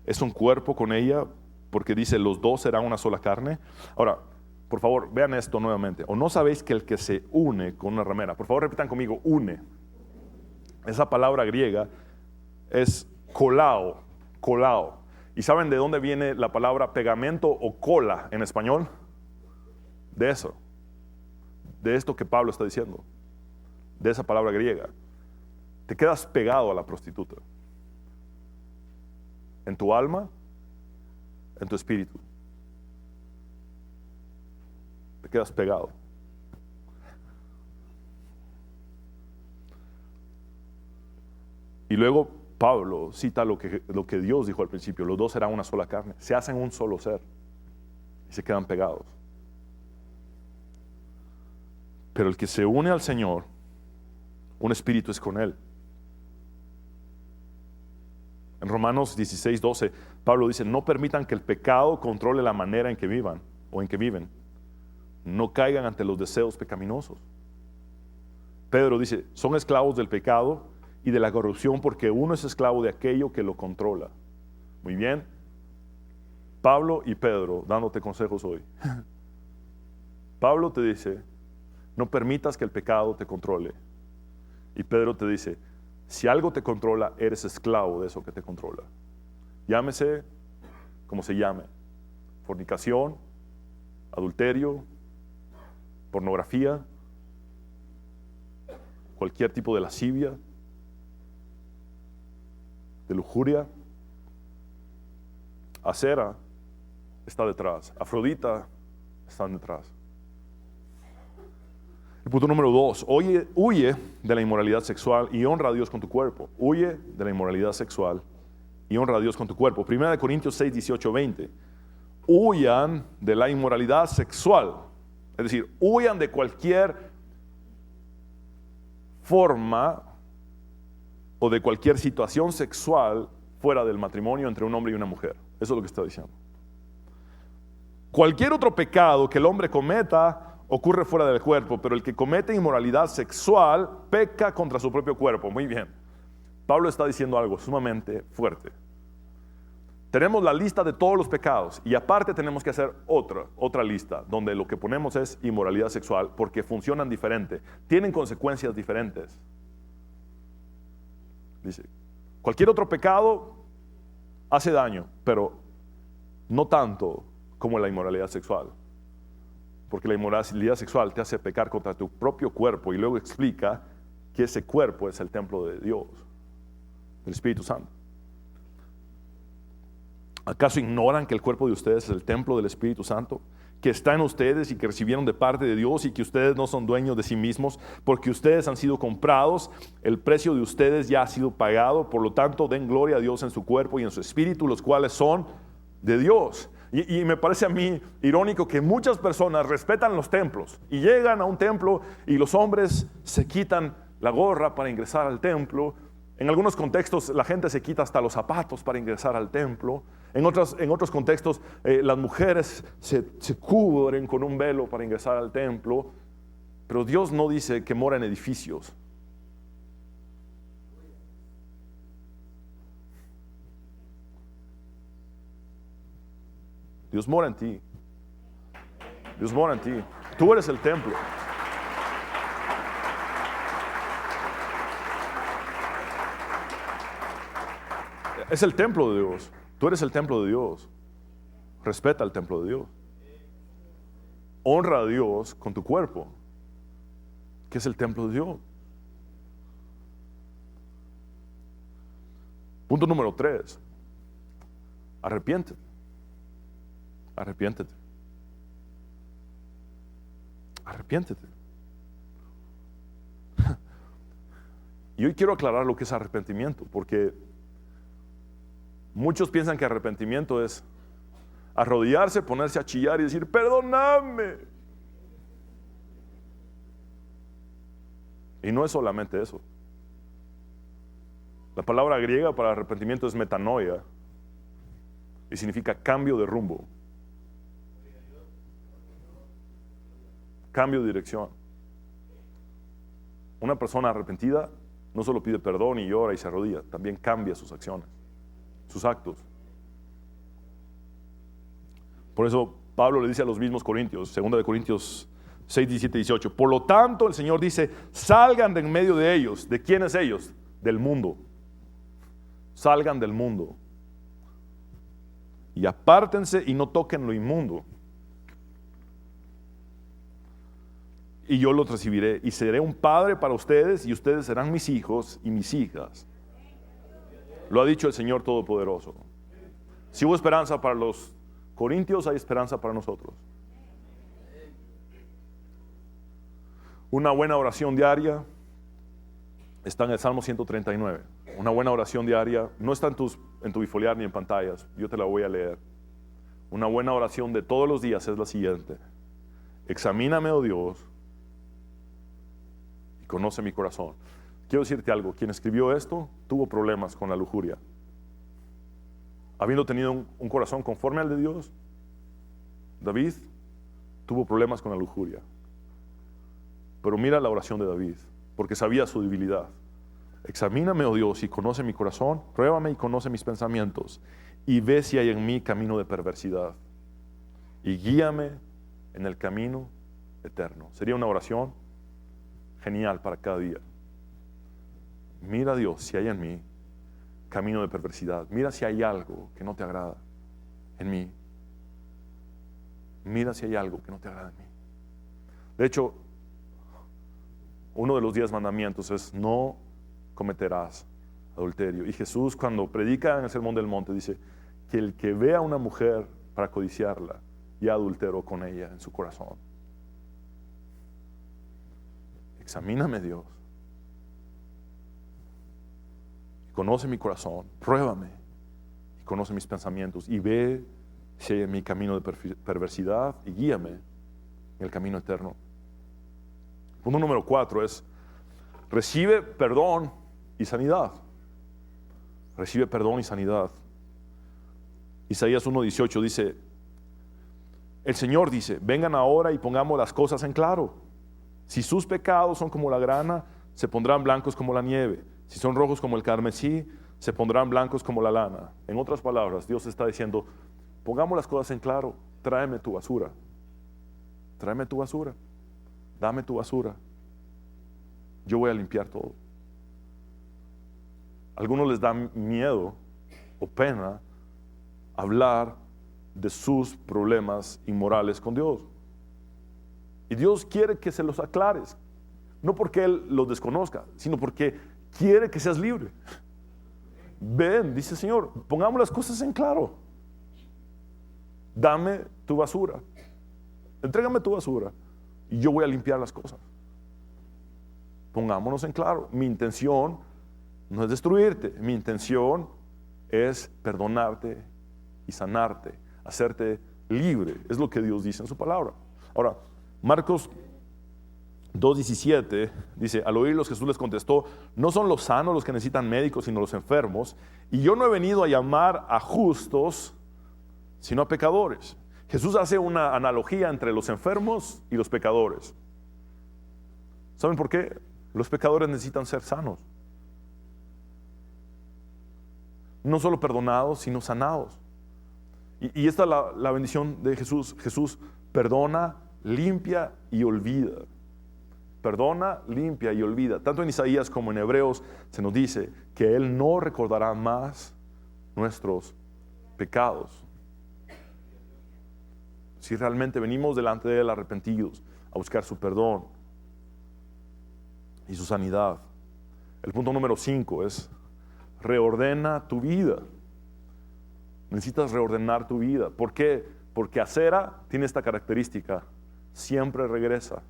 A: es un cuerpo con ella? Porque dice, los dos serán una sola carne. Ahora, por favor, vean esto nuevamente. ¿O no sabéis que el que se une con una ramera? Por favor, repitan conmigo, une. Esa palabra griega es kolao, kolao. ¿Y saben de dónde viene la palabra pegamento o cola en español? De eso. De esto que Pablo está diciendo. De esa palabra griega. Te quedas pegado a la prostituta. En tu alma, en tu espíritu. Te quedas pegado. Y luego Pablo cita lo que Dios dijo al principio: los dos serán una sola carne. Se hacen un solo ser y se quedan pegados. Pero el que se une al Señor, un espíritu es con Él. En Romanos 16, 12, Pablo dice: no permitan que el pecado controle la manera en que vivan o en que viven. No caigan ante los deseos pecaminosos. Pedro dice: son esclavos del pecado y de la corrupción, porque uno es esclavo de aquello que lo controla. Muy bien. Pablo y Pedro dándote consejos hoy. Pablo te dice: no permitas que el pecado te controle. Y Pedro te dice, si algo te controla, eres esclavo de eso que te controla. Llámese como se llame. Fornicación, adulterio, pornografía, cualquier tipo de lascivia, de lujuria. Acera está detrás, Afrodita están detrás. El punto número 2, huye de la inmoralidad sexual y honra a Dios con tu cuerpo. Huye de la inmoralidad sexual y honra a Dios con tu cuerpo. 1 Corintios 6, 18, 20. Huyan de la inmoralidad sexual. Es decir, huyan de cualquier forma o de cualquier situación sexual fuera del matrimonio entre un hombre y una mujer. Eso es lo que está diciendo. Cualquier otro pecado que el hombre cometa ocurre fuera del cuerpo, pero el que comete inmoralidad sexual peca contra su propio cuerpo. Muy bien. Pablo está diciendo algo sumamente fuerte. Tenemos la lista de todos los pecados y aparte tenemos que hacer otra lista donde lo que ponemos es inmoralidad sexual porque funcionan diferente, tienen consecuencias diferentes. Dice, cualquier otro pecado hace daño, pero no tanto como la inmoralidad sexual. Porque la inmoralidad sexual te hace pecar contra tu propio cuerpo y luego explica que ese cuerpo es el templo de Dios, del Espíritu Santo. ¿Acaso ignoran que el cuerpo de ustedes es el templo del Espíritu Santo, que está en ustedes y que recibieron de parte de Dios y que ustedes no son dueños de sí mismos, porque ustedes han sido comprados, el precio de ustedes ya ha sido pagado, por lo tanto den gloria a Dios en su cuerpo y en su espíritu, los cuales son de Dios? Y me parece a mí irónico que muchas personas respetan los templos y llegan a un templo y los hombres se quitan la gorra para ingresar al templo. En algunos contextos la gente se quita hasta los zapatos para ingresar al templo. En otros contextos las mujeres se cubren con un velo para ingresar al templo. Pero Dios no dice que mora en edificios. Dios mora en ti. Dios mora en ti. Tú eres el templo. Es el templo de Dios. Tú eres el templo de Dios. Respeta el templo de Dios. Honra a Dios con tu cuerpo, que es el templo de Dios. Punto número 3. Arrepiéntete. Arrepiéntete. Arrepiéntete. Y hoy quiero aclarar lo que es arrepentimiento, porque muchos piensan que arrepentimiento es arrodillarse, ponerse a chillar y decir, perdóname. Y no es solamente eso. La palabra griega para arrepentimiento es metanoia y significa cambio de rumbo. Cambio de dirección. Una persona arrepentida no solo pide perdón y llora y se arrodilla, también cambia sus acciones, sus actos. Por eso Pablo le dice a los mismos corintios, 2 Corintios 6, 17, 18, por lo tanto el Señor dice, salgan de en medio de ellos. ¿De quiénes ellos? Del mundo. Salgan del mundo. Y apártense y no toquen lo inmundo. Y yo los recibiré y seré un padre para ustedes y ustedes serán mis hijos y mis hijas. Lo ha dicho el Señor Todopoderoso. Si hubo esperanza para los corintios, hay esperanza para nosotros. Una buena oración diaria está en el Salmo 139. Una buena oración diaria no está en tu bifoliar ni en pantallas. Yo te la voy a leer. Una buena oración de todos los días es la siguiente. Examíname, oh Dios, y conoce mi corazón. Quiero decirte algo. Quien escribió esto tuvo problemas con la lujuria. Habiendo tenido un corazón conforme al de Dios, David tuvo problemas con la lujuria. Pero mira la oración de David, porque sabía su debilidad. Examíname, oh Dios, y conoce mi corazón, pruébame y conoce mis pensamientos, y ve si hay en mí camino de perversidad, y guíame en el camino eterno. Sería una oración genial para cada día. Mira, Dios, si hay en mí camino de perversidad. Mira si hay algo que no te agrada en mí. Mira si hay algo que no te agrada en mí. De hecho, uno de los 10 mandamientos es: no cometerás adulterio. Y Jesús, cuando predica en el Sermón del Monte, dice que el que vea a una mujer para codiciarla, ya adulteró con ella en su corazón. Examíname, Dios. Conoce mi corazón, pruébame y conoce mis pensamientos y ve si hay en mi camino de perversidad y guíame en el camino eterno. Punto número 4 es: recibe perdón y sanidad. Recibe perdón y sanidad. Isaías 1:18 dice: el Señor dice, vengan ahora y pongamos las cosas en claro. Si sus pecados son como la grana, se pondrán blancos como la nieve. Si son rojos como el carmesí, se pondrán blancos como la lana. En otras palabras, Dios está diciendo: pongamos las cosas en claro. Tráeme tu basura. Tráeme tu basura. Dame tu basura. Yo voy a limpiar todo. A algunos les da miedo o pena hablar de sus problemas inmorales con Dios. Y Dios quiere que se los aclares. No porque Él los desconozca, sino porque quiere que seas libre. Ven, dice el Señor, pongamos las cosas en claro. Dame tu basura. Entrégame tu basura y yo voy a limpiar las cosas. Pongámonos en claro. Mi intención no es destruirte. Mi intención es perdonarte y sanarte, hacerte libre. Es lo que Dios dice en su palabra. Ahora, Marcos 2:17 dice: al oírlos Jesús les contestó: no son los sanos los que necesitan médicos, sino los enfermos. Y yo no he venido a llamar a justos, sino a pecadores. Jesús hace una analogía entre los enfermos y los pecadores. ¿Saben por qué? Los pecadores necesitan ser sanos. No solo perdonados, sino sanados. Y esta es la bendición de Jesús. Jesús perdona, limpia y olvida. Perdona, limpia y olvida. Tanto en Isaías como en Hebreos se nos dice que Él no recordará más nuestros pecados. Si realmente venimos delante de Él arrepentidos a buscar su perdón y su sanidad. El punto número 5 es: reordena tu vida. Necesitas reordenar tu vida. ¿Por qué? Porque Acera tiene esta característica: siempre regresa.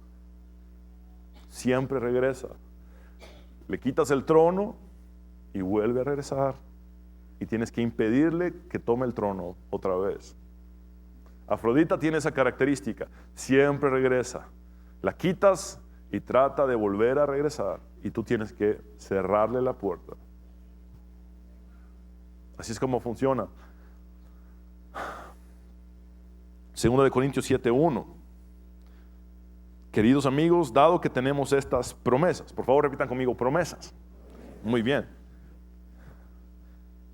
A: Siempre regresa. Le quitas el trono y vuelve a regresar. Y tienes que impedirle que tome el trono otra vez. Afrodita tiene esa característica: siempre regresa. La quitas y trata de volver a regresar. Y tú tienes que cerrarle la puerta. Así es como funciona. 2 Corintios 7:1. Queridos amigos, dado que tenemos estas promesas, por favor repitan conmigo: promesas. Muy bien.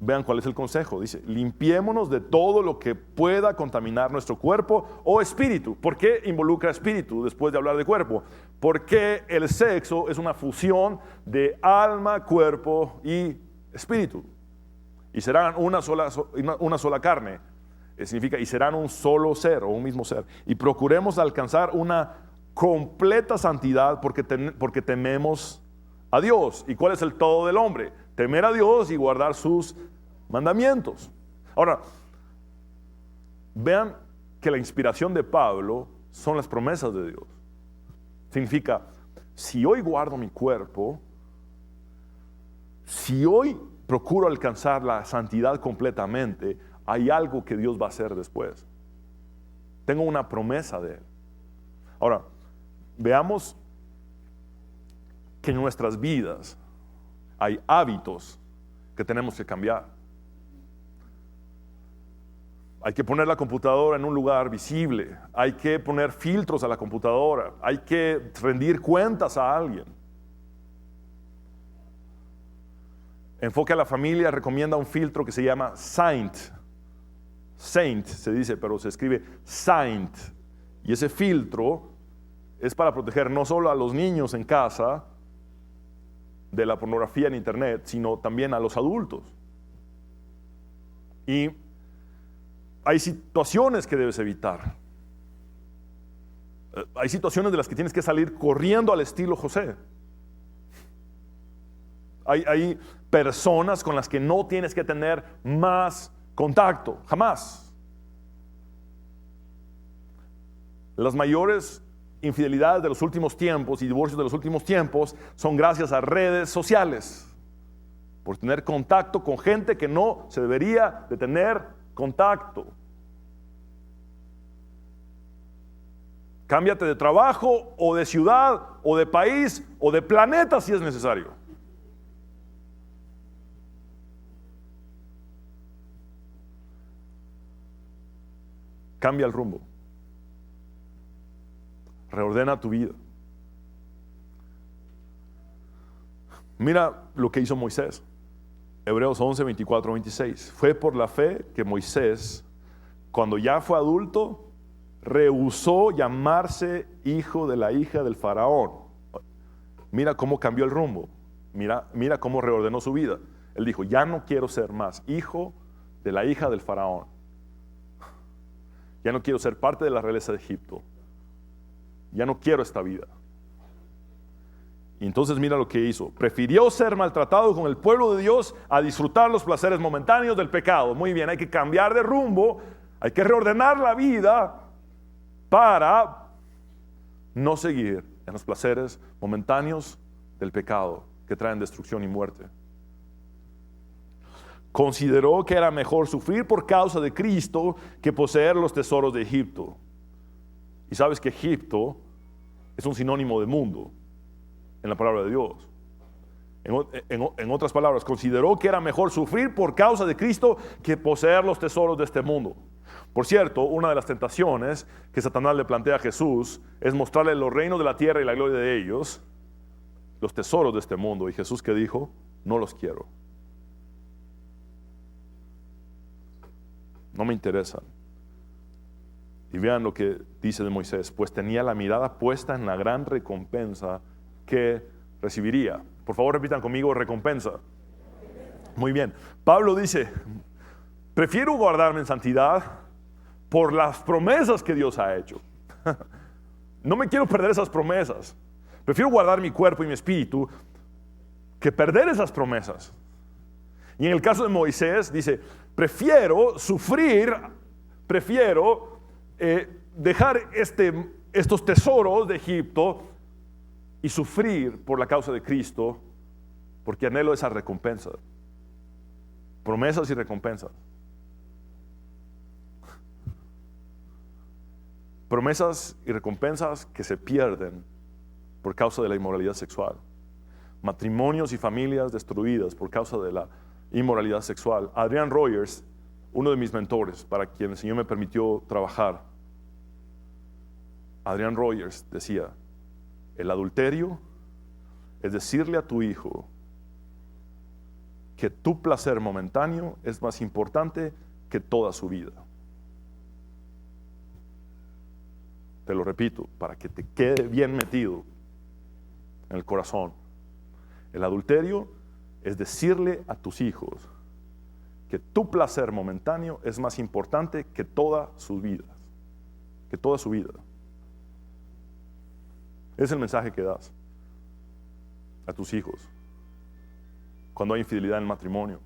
A: Vean cuál es el consejo. Dice: limpiémonos de todo lo que pueda contaminar nuestro cuerpo o espíritu. ¿Por qué involucra espíritu después de hablar de cuerpo? Porque el sexo es una fusión de alma, cuerpo y espíritu. Y serán una sola carne. Significa, y serán un solo ser o un mismo ser. Y procuremos alcanzar una completa santidad porque tememos a Dios. ¿Y cuál es el todo del hombre? Temer a Dios y guardar sus mandamientos. Ahora, vean que la inspiración de Pablo son las promesas de Dios. Significa, si hoy guardo mi cuerpo, si hoy procuro alcanzar la santidad completamente, hay algo que Dios va a hacer después. Tengo una promesa de Él. Ahora, veamos que en nuestras vidas hay hábitos que tenemos que cambiar. Hay que poner la computadora en un lugar visible. Hay que poner filtros a la computadora. Hay que rendir cuentas a alguien. Enfoque a la Familia recomienda un filtro que se llama Saint. Saint se dice, pero se escribe Saint. Y ese filtro es para proteger no solo a los niños en casa, de la pornografía en internet, sino también a los adultos. Y hay situaciones que debes evitar. Hay situaciones de las que tienes que salir corriendo al estilo José. Hay personas con las que no tienes que tener más contacto, jamás. Las mayores infidelidades de los últimos tiempos y divorcios de los últimos tiempos son gracias a redes sociales, por tener contacto con gente que no se debería de tener contacto. Cámbiate de trabajo o de ciudad o de país o de planeta si es necesario. Cambia el rumbo. Reordena tu vida. Mira lo que hizo Moisés. Hebreos 11, 24, 26. Fue por la fe que Moisés, cuando ya fue adulto, rehusó llamarse hijo de la hija del faraón. Mira cómo cambió el rumbo. Mira cómo reordenó su vida. Él dijo, ya no quiero ser más hijo de la hija del faraón. Ya no quiero ser parte de la realeza de Egipto. Ya no quiero esta vida. Y entonces mira lo que hizo. Prefirió ser maltratado con el pueblo de Dios a disfrutar los placeres momentáneos del pecado. Muy bien, hay que cambiar de rumbo. Hay que reordenar la vida para no seguir en los placeres momentáneos del pecado que traen destrucción y muerte. Consideró que era mejor sufrir por causa de Cristo que poseer los tesoros de Egipto. Y sabes que Egipto es un sinónimo de mundo en la palabra de Dios. En otras palabras, consideró que era mejor sufrir por causa de Cristo que poseer los tesoros de este mundo. Por cierto, una de las tentaciones que Satanás le plantea a Jesús es mostrarle los reinos de la tierra y la gloria de ellos, los tesoros de este mundo. Y Jesús, ¿qué dijo? No los quiero. No me interesan. Y vean lo que dice de Moisés, pues tenía la mirada puesta en la gran recompensa que recibiría. Por favor, repitan conmigo, recompensa. Muy bien. Pablo dice, prefiero guardarme en santidad por las promesas que Dios ha hecho. No me quiero perder esas promesas. Prefiero guardar mi cuerpo y mi espíritu que perder esas promesas. Y en el caso de Moisés dice, prefiero sufrir, prefiero dejar estos tesoros de Egipto y sufrir por la causa de Cristo, porque anhelo esa recompensa. Promesas y recompensas. Promesas y recompensas que se pierden por causa de la inmoralidad sexual. Matrimonios y familias destruidas por causa de la inmoralidad sexual. Adrian Rogers, uno de mis mentores, para quien el Señor me permitió trabajar, Adrian Rogers decía, el adulterio es decirle a tu hijo que tu placer momentáneo es más importante que toda su vida. Te lo repito, para que te quede bien metido en el corazón. El adulterio es decirle a tus hijos que tu placer momentáneo es más importante que toda su vida. Que toda su vida. Es el mensaje que das a tus hijos cuando hay infidelidad en el matrimonio.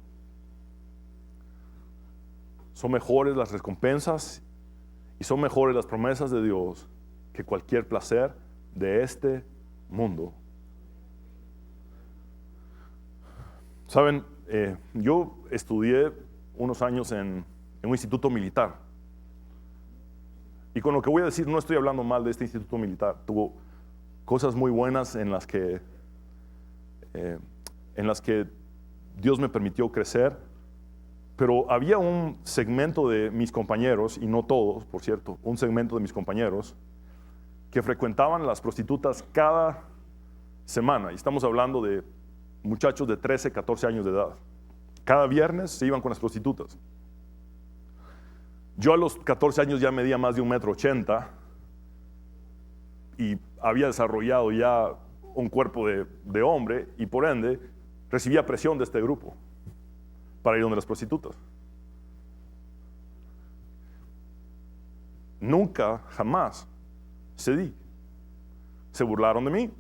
A: Son mejores las recompensas y son mejores las promesas de Dios que cualquier placer de este mundo. Saben, yo estudié unos años en un instituto militar. Y con lo que voy a decir, no estoy hablando mal de este instituto militar. Tuvo cosas muy buenas en las que Dios me permitió crecer. Pero había un segmento de mis compañeros, y no todos, por cierto, un segmento de mis compañeros que frecuentaban las prostitutas cada semana. Y estamos hablando de muchachos de 13, 14 años de edad. Cada viernes se iban con las prostitutas. Yo a los 14 años ya medía más de 1,80 m y había desarrollado ya un cuerpo de hombre y por ende recibía presión de este grupo para ir donde las prostitutas. Nunca, jamás cedí. Se burlaron de mí.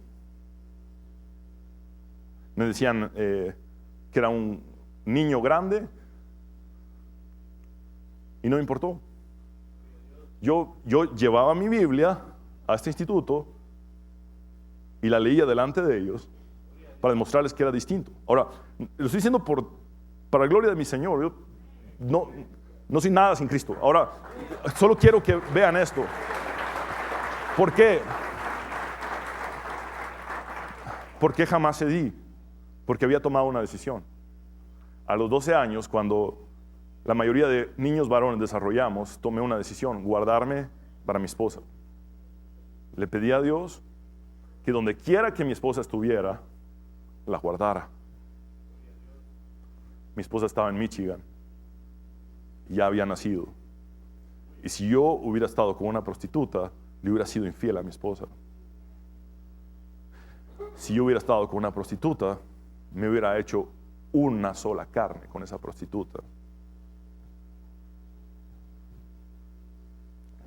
A: Me decían que era un niño grande y no me importó. Yo llevaba mi Biblia a este instituto y la leía delante de ellos para demostrarles que era distinto. Ahora, lo estoy diciendo para la gloria de mi Señor. Yo no soy nada sin Cristo. Ahora, solo quiero que vean esto. ¿Por qué? ¿Por qué jamás cedí? Porque había tomado una decisión. A los 12 años, cuando la mayoría de niños varones desarrollamos, tomé una decisión: guardarme para mi esposa. Le pedí a Dios que donde quiera que mi esposa estuviera, la guardara. Mi esposa estaba en Michigan y ya había nacido. Y si yo hubiera estado con una prostituta, le hubiera sido infiel a mi esposa. Si yo hubiera estado con una prostituta, me hubiera hecho una sola carne con esa prostituta.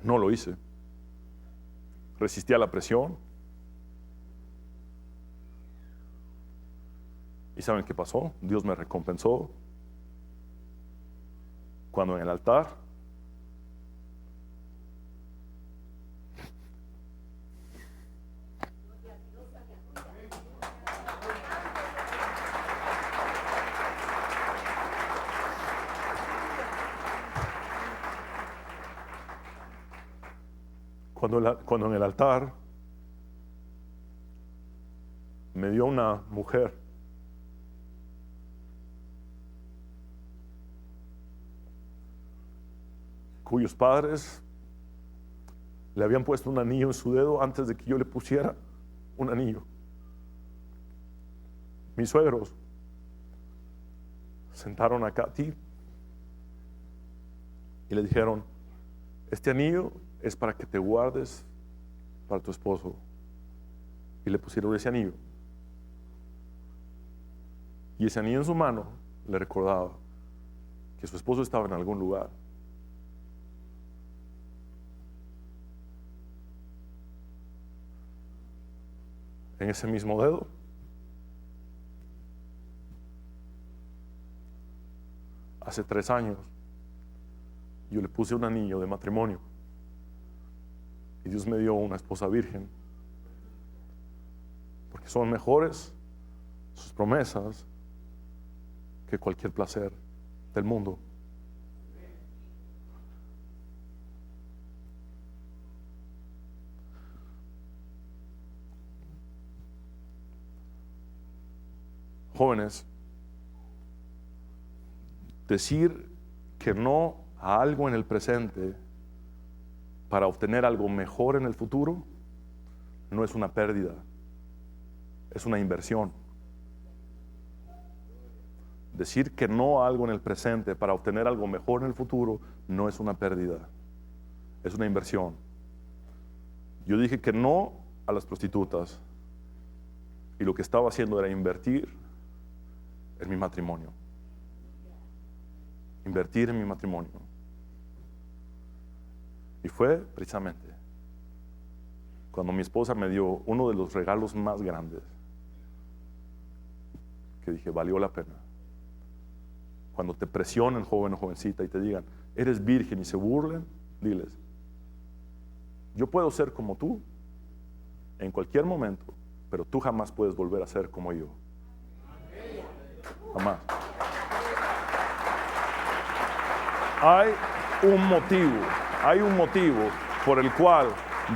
A: No lo hice. Resistí a la presión. ¿Y saben qué pasó? Dios me recompensó cuando en el altar cuando en el altar me dio una mujer cuyos padres le habían puesto un anillo en su dedo antes de que yo le pusiera un anillo. Mis suegros sentaron a Katy y le dijeron: este anillo es para que te guardes para tu esposo. Y le pusieron ese anillo. Y ese anillo en su mano le recordaba que su esposo estaba en algún lugar. En ese mismo dedo hace 3 años yo le puse un anillo de matrimonio y Dios me dio una esposa virgen, porque son mejores sus promesas que cualquier placer del mundo. Jóvenes, decir que no a algo en el presente para obtener algo mejor en el futuro no es una pérdida, es una inversión. Decir que no a algo en el presente para obtener algo mejor en el futuro no es una pérdida, es una inversión. Yo dije que no a las prostitutas y lo que estaba haciendo era invertir en mi matrimonio. Invertir en mi matrimonio. Y fue precisamente cuando mi esposa me dio uno de los regalos más grandes que dije: valió la pena. Cuando te presionen, joven o jovencita, y te digan: eres virgen, y se burlen, diles: yo puedo ser como tú en cualquier momento, pero tú jamás puedes volver a ser como yo. Jamás. Hay un motivo por el cual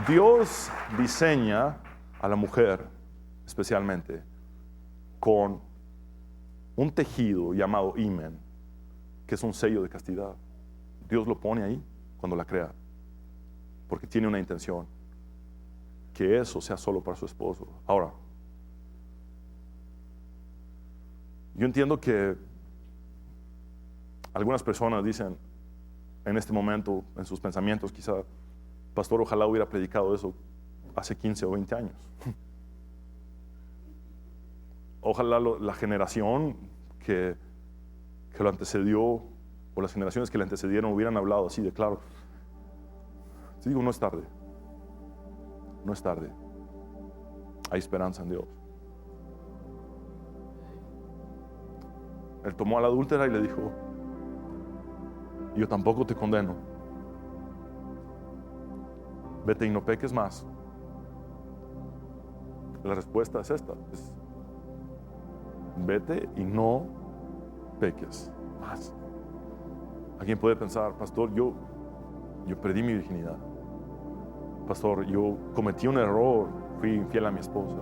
A: Dios diseña a la mujer especialmente con un tejido llamado himen, que es un sello de castidad. Dios lo pone ahí cuando la crea, porque tiene una intención, que eso sea solo para su esposo. Ahora, yo entiendo que algunas personas dicen en este momento, en sus pensamientos, quizá: pastor, ojalá hubiera predicado eso hace 15 o 20 años. ojalá la generación que lo antecedió, o las generaciones que le antecedieron, hubieran hablado así de claro. Te digo, no es tarde. No es tarde. Hay esperanza en Dios. Él tomó a la adúltera y le dijo: yo tampoco te condeno. Vete y no peques más. La respuesta es esta: vete y no peques más. Alguien puede pensar: pastor, yo perdí mi virginidad. Pastor, yo cometí un error, fui infiel a mi esposa,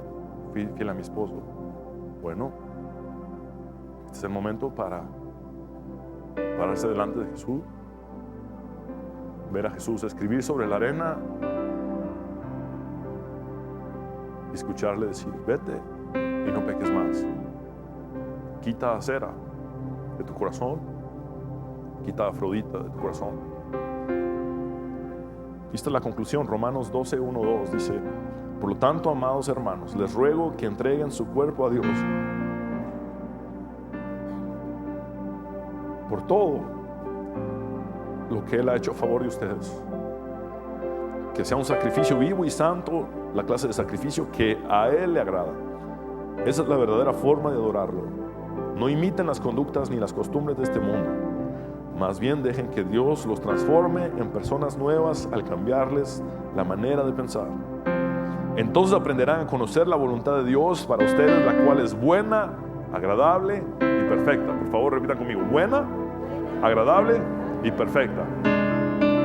A: fui infiel a mi esposo. Bueno, este es el momento para pararse delante de Jesús, ver a Jesús escribir sobre la arena y escucharle decir: vete y no peques más. Quita a Sera de tu corazón, quita a Afrodita de tu corazón. Y esta es la conclusión. Romanos 12, 1, 2 dice: por lo tanto, amados hermanos, les ruego que entreguen su cuerpo a Dios por todo lo que Él ha hecho a favor de ustedes, que sea un sacrificio vivo y santo, la clase de sacrificio que a Él le agrada. Esa es la verdadera forma de adorarlo. No imiten las conductas ni las costumbres de este mundo, más bien dejen que Dios los transforme en personas nuevas al cambiarles la manera de pensar. Entonces aprenderán a conocer la voluntad de Dios para ustedes, la cual es buena, agradable y perfecta. Por favor, repitan conmigo: buena, agradable y perfecta.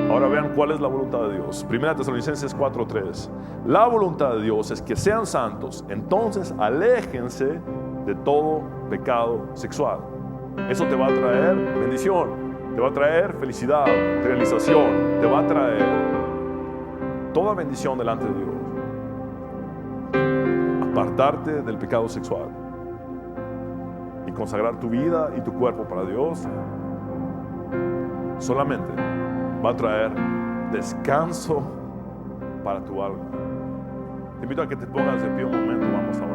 A: Ahora vean cuál es la voluntad de Dios. 1 Tesalonicenses 4:3. La voluntad de Dios es que sean santos, entonces aléjense de todo pecado sexual. Eso te va a traer bendición, te va a traer felicidad, realización, te va a traer toda bendición delante de Dios. Apartarte del pecado sexual y consagrar tu vida y tu cuerpo para Dios solamente va a traer descanso para tu alma. Te invito a que te pongas de pie un momento. Vamos a orar.